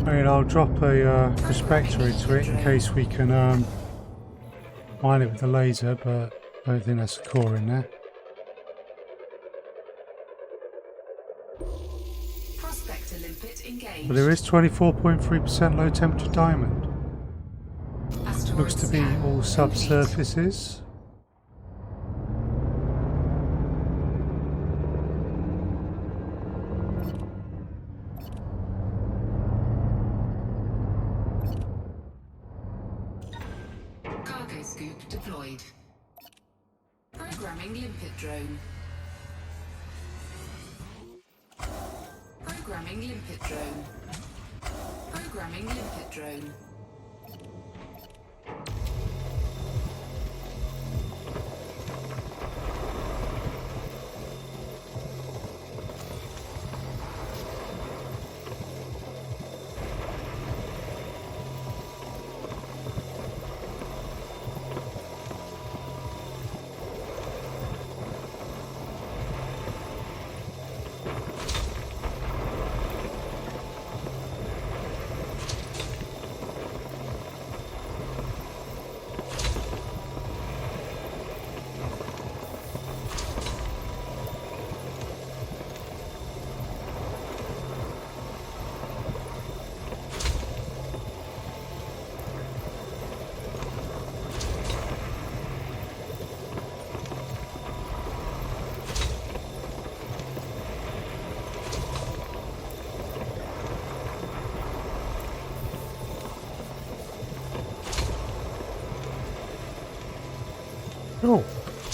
I mean, I'll drop a prospector into it in case we can mine it with the laser, but I don't think that's a core in there. Prospector limpet engaged. But there is 24.3% low temperature diamond. Asteroid Looks to be scan all complete. subsurfaces. Cargo scoop deployed. Programming limpet drone. Programming limpet drone. Programming limpet drone. Oh,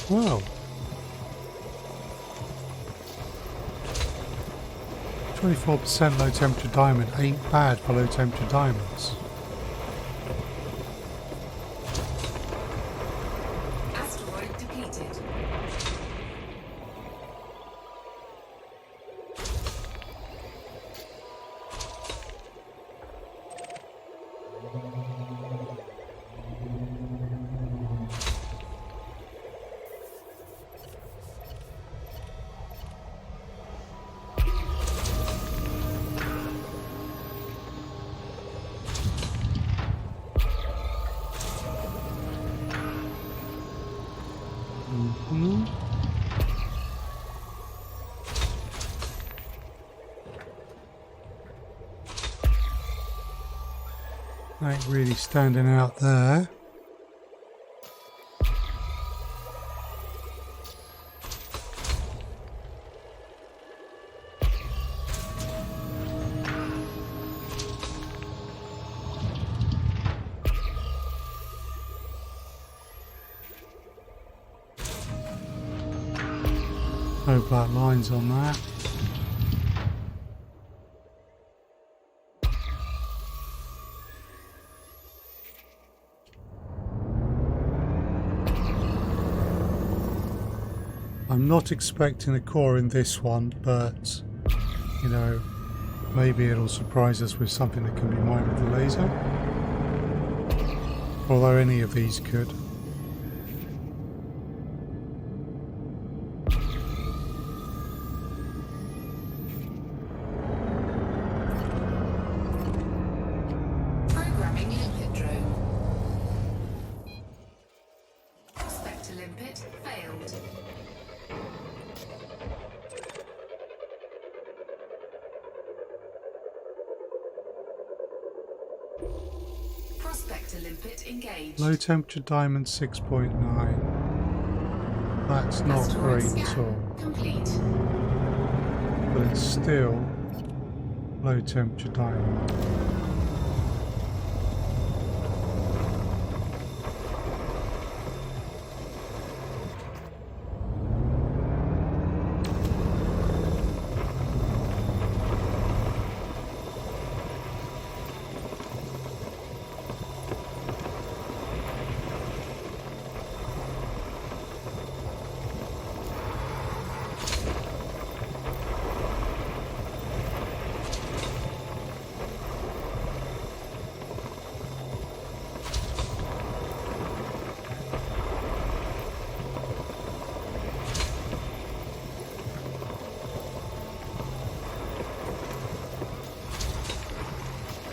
wow. 24% low temperature diamond ain't bad for low temperature diamonds. Asteroid depleted. Ain't really standing out there. No black lines on that. I'm not expecting a core in this one, but you know, maybe it'll surprise us with something that can be mined with the laser. Although any of these could. Programming limpet drone. Prospect to limpet failed. Prospect to limpet engaged. Low temperature diamond 6.9. That's not Asteroid great at scan all. complete. But it's still low temperature diamond.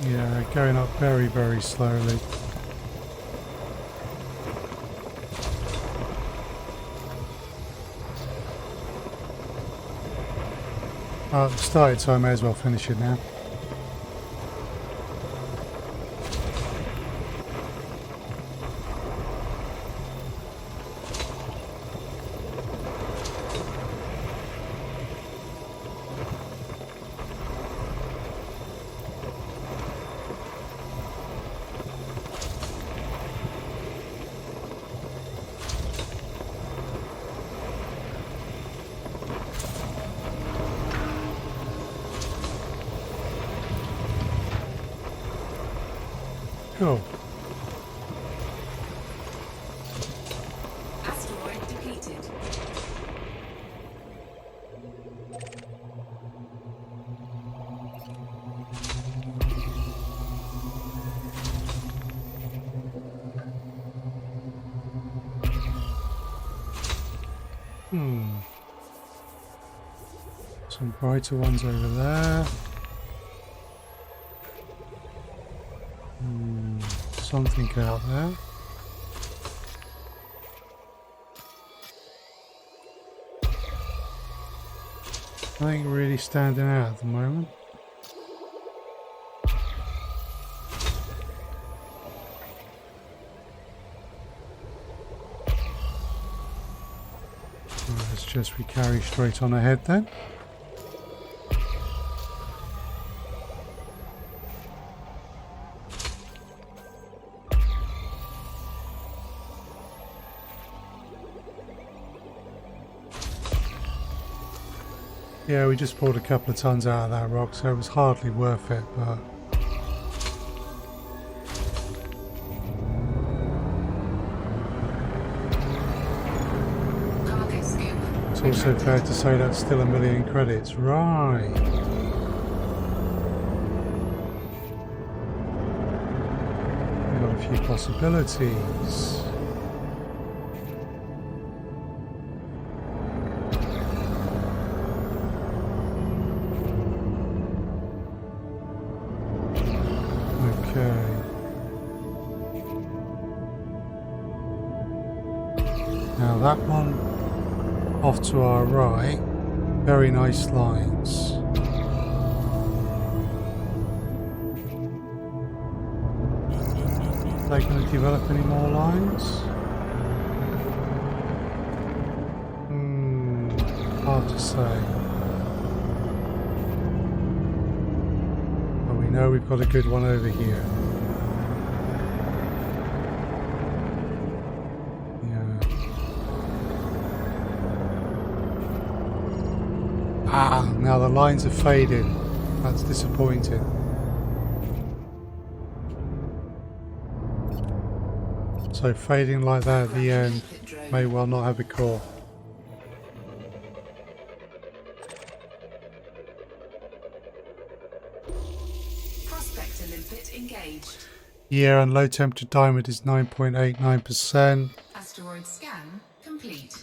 Yeah, going up very, very slowly. Oh, it started, so I may as well finish it now. Cool. Asteroid depleted. Some brighter ones over there. Something out there. Nothing really standing out at the moment. Let's just carry straight on ahead then. Yeah, we just pulled a couple of tons out of that rock, so it was hardly worth it, but Cargo scoop. it's also fair to say that's still 1 million credits. Right. We've got a few possibilities. Okay. Now that one off to our right, very nice lines. Are they going to develop any more lines? Hard to say. But we know we've got a good one over here. Now the lines are fading. That's disappointing. So fading like that at the end may well not have a core. Prospector limpet engaged. Yeah, and low temperature diamond is 9.89%. Asteroid scan complete.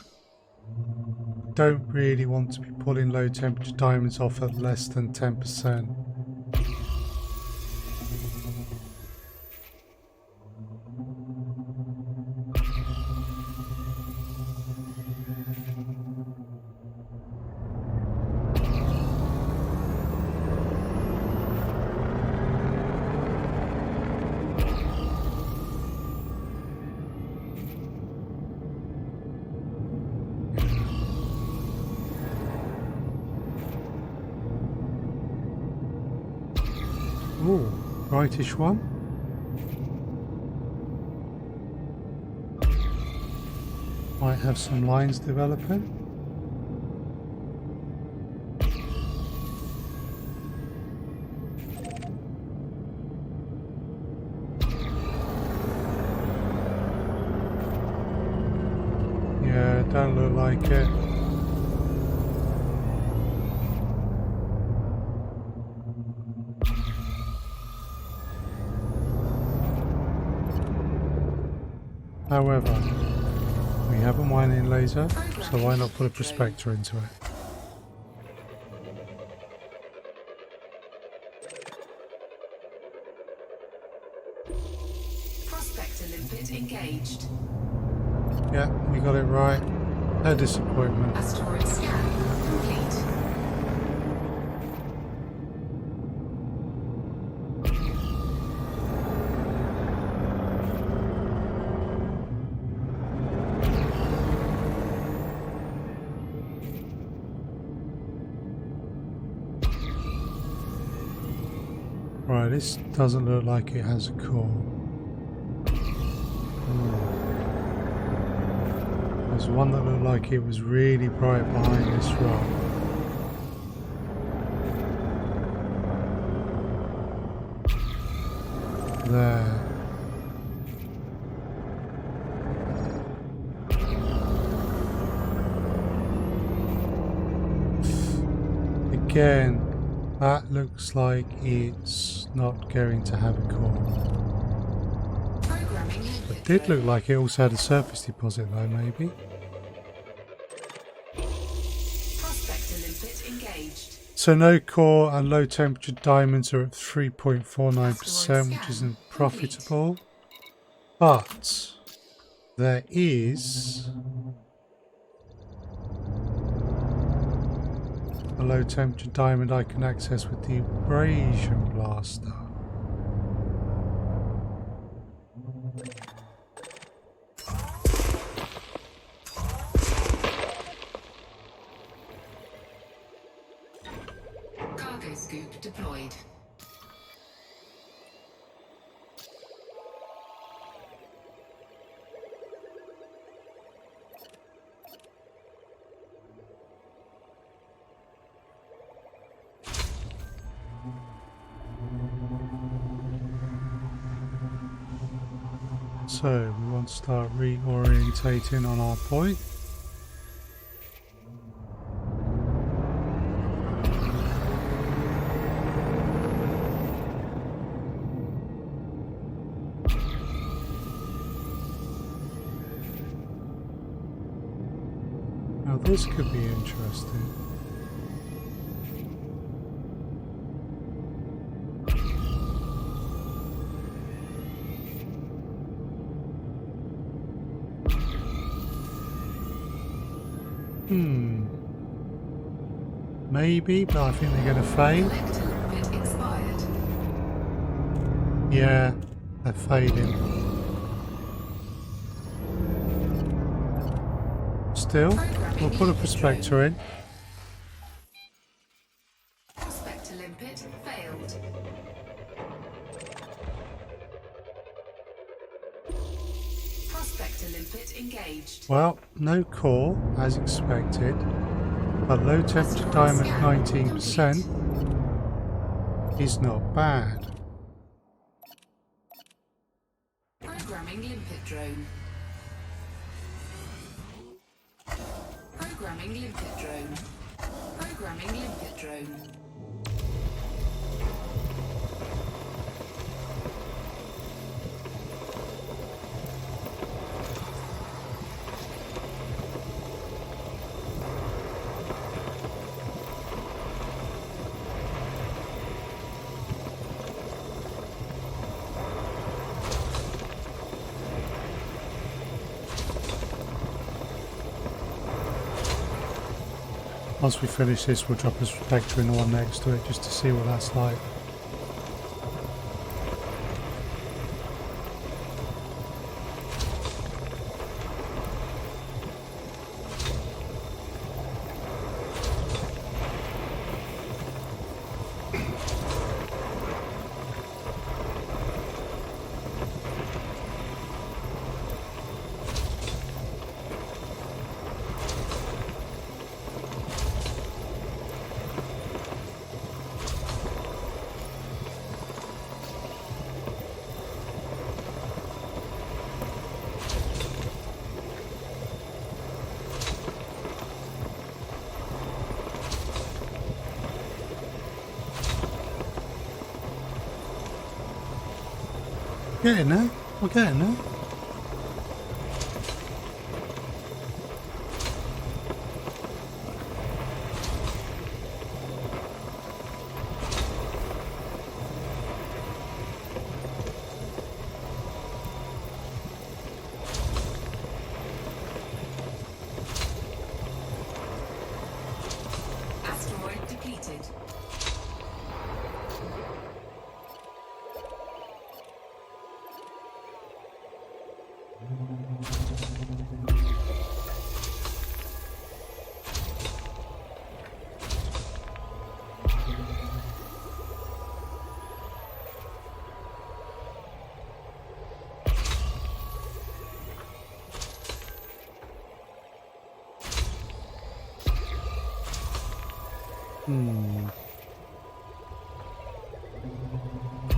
Don't really want to be pulling low temperature diamonds off at less than 10%. Ooh, brightish one. Might have some lines developing. Yeah, don't look like it. However, we have a mining laser, so why not put a prospector into it? Prospector limpet engaged. Yeah, we got it right. A disappointment. Asteroid scan complete. Right, this doesn't look like it has a core. There's one that looked like it was really bright behind this rock. There. Again, that looks like it's not going to have a core. Programming It limpet. did look like it also had a surface deposit though, maybe. Prospector limpet engaged. So no core and low temperature diamonds are at 3.49%, which isn't profitable. But there is a low temperature diamond I can access with the abrasion blaster. Cargo scoop deployed. So we want to start reorientating on our point. Now this could be interesting. Maybe, but I think they're going to fade. Collector bit expired. Yeah, they're fading. Still, we'll put a prospector in. Prospector limpet failed. Prospector limpet engaged. Well, no core, as expected. But low temperature diamond 19% is not bad. Programming limpet drone. Programming limpet drone. Programming limpet drone. Once we finish this, we'll drop a prospector in the one next to it just to see what that's like. Getting there, we're getting there. Asteroid depleted.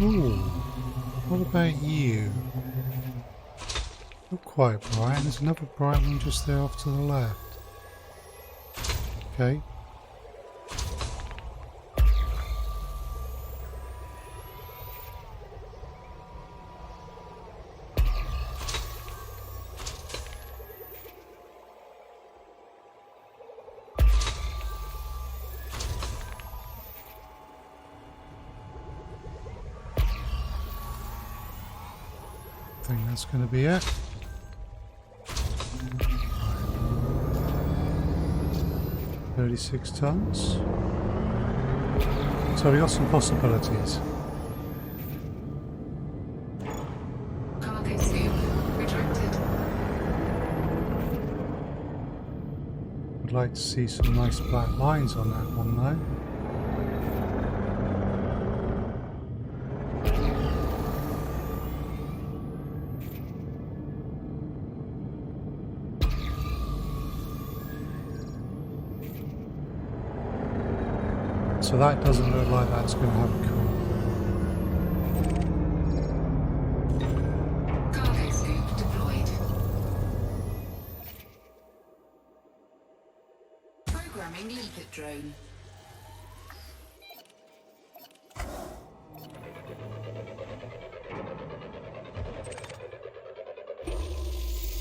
Ooh, what about you? Not quite bright, and there's another bright one just there off to the left. Okay. I think that's going to be it. 36 tons. So we got some possibilities. Cargo scoop retracted. I'd like to see some nice black lines on that one though. So that doesn't look like that's going to have a core. Cargo scoop Programming limpet drone.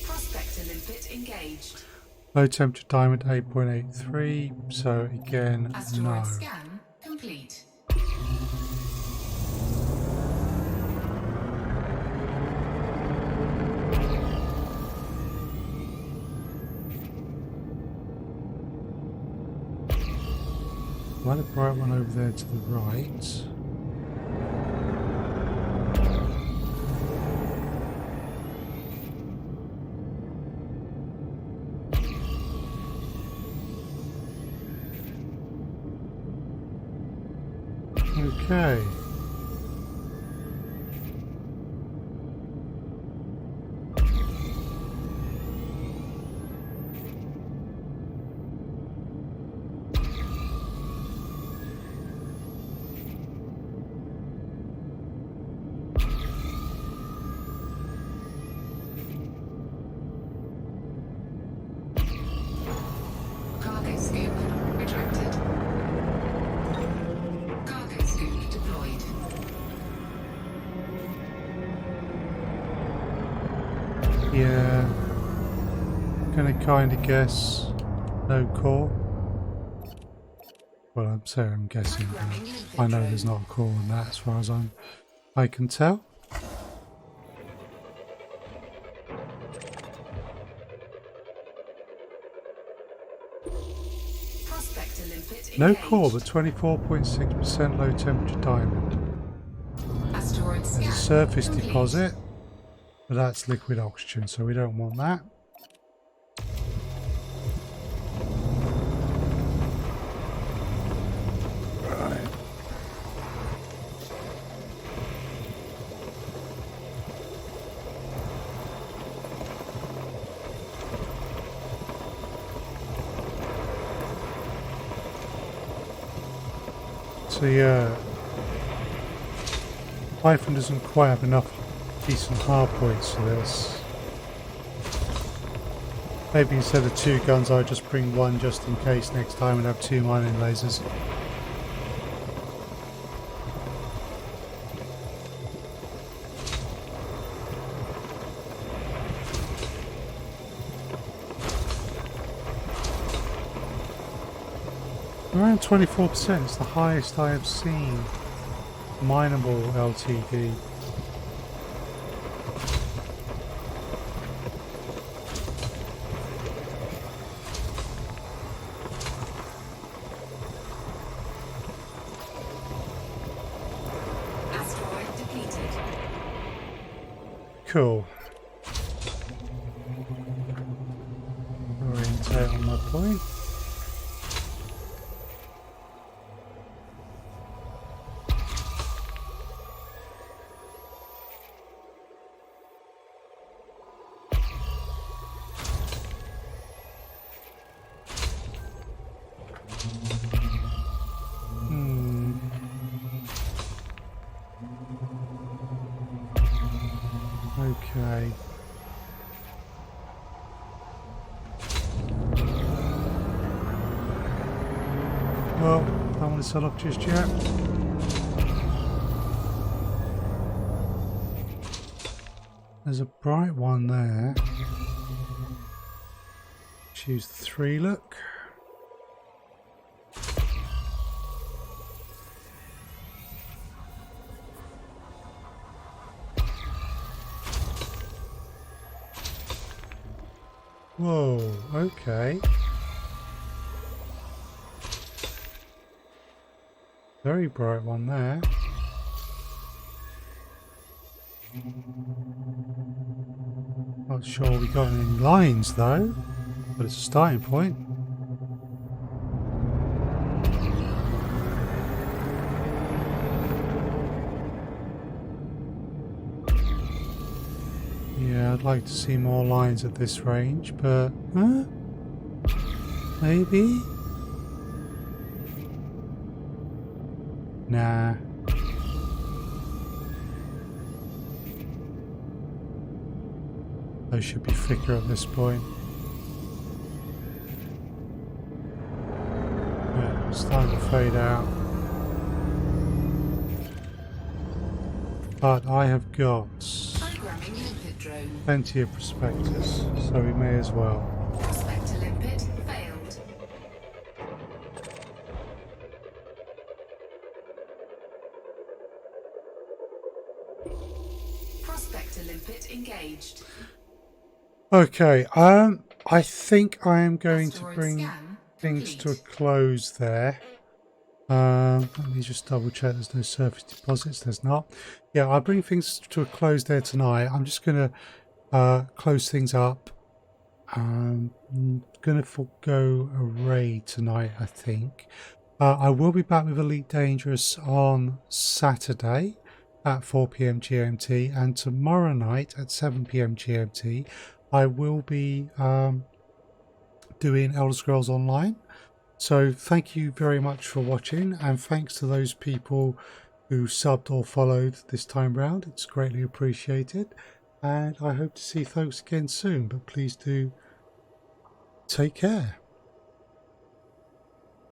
Prospector limpet engaged. Low temperature diamond 8.83, so again, no. Asteroid scan complete. Quite a bright one over there to the right. Okay. Cargo scoop retracted. Cargo scoop deployed. Yeah. Gonna kind of guess no core. Well, I'm guessing. Programming limpet I know drone. there's not a core on that as far as I can tell. Prospector limpet No engaged. core, but 24.6% low temperature diamond. Asteroid There's scan a surface complete. deposit, but that's liquid oxygen, so we don't want that. Right. So yeah, Python doesn't quite have enough decent hard points for this. Maybe instead of 2 guns I just bring 1 just in case next time and have 2 mining lasers. Around 24%, it's the highest I have seen. Mineable LTD. Asteroid depleted. Cool. Orientate on my point. Okay. Well, I don't want to sell off just yet. There's a bright one there. Choose the 3 look. Whoa, okay. Very bright one there. Not sure we got any lines though, but it's a starting point. Yeah, I'd like to see more lines at this range, but maybe? Nah. Those should be thicker at this point. starting to fade out. But I have got Programming limpet drone. plenty of prospectors, so we may as well. Prospector limpet failed. Prospector limpet engaged. Okay, I think I am going to Asteroid bring scan things to a complete. close there. Let me just double check there's no surface deposits. There's not. Yeah, I'll bring things to a close there tonight. I'm just going to close things up. I'm going to forgo a raid tonight, I think. I will be back with Elite Dangerous on Saturday at 4 p.m. GMT, and tomorrow night at 7 p.m. GMT I will be doing Elder Scrolls Online. So thank you very much for watching, and thanks to those people who subbed or followed this time round. It's greatly appreciated, and I hope to see folks again soon, but please do take care.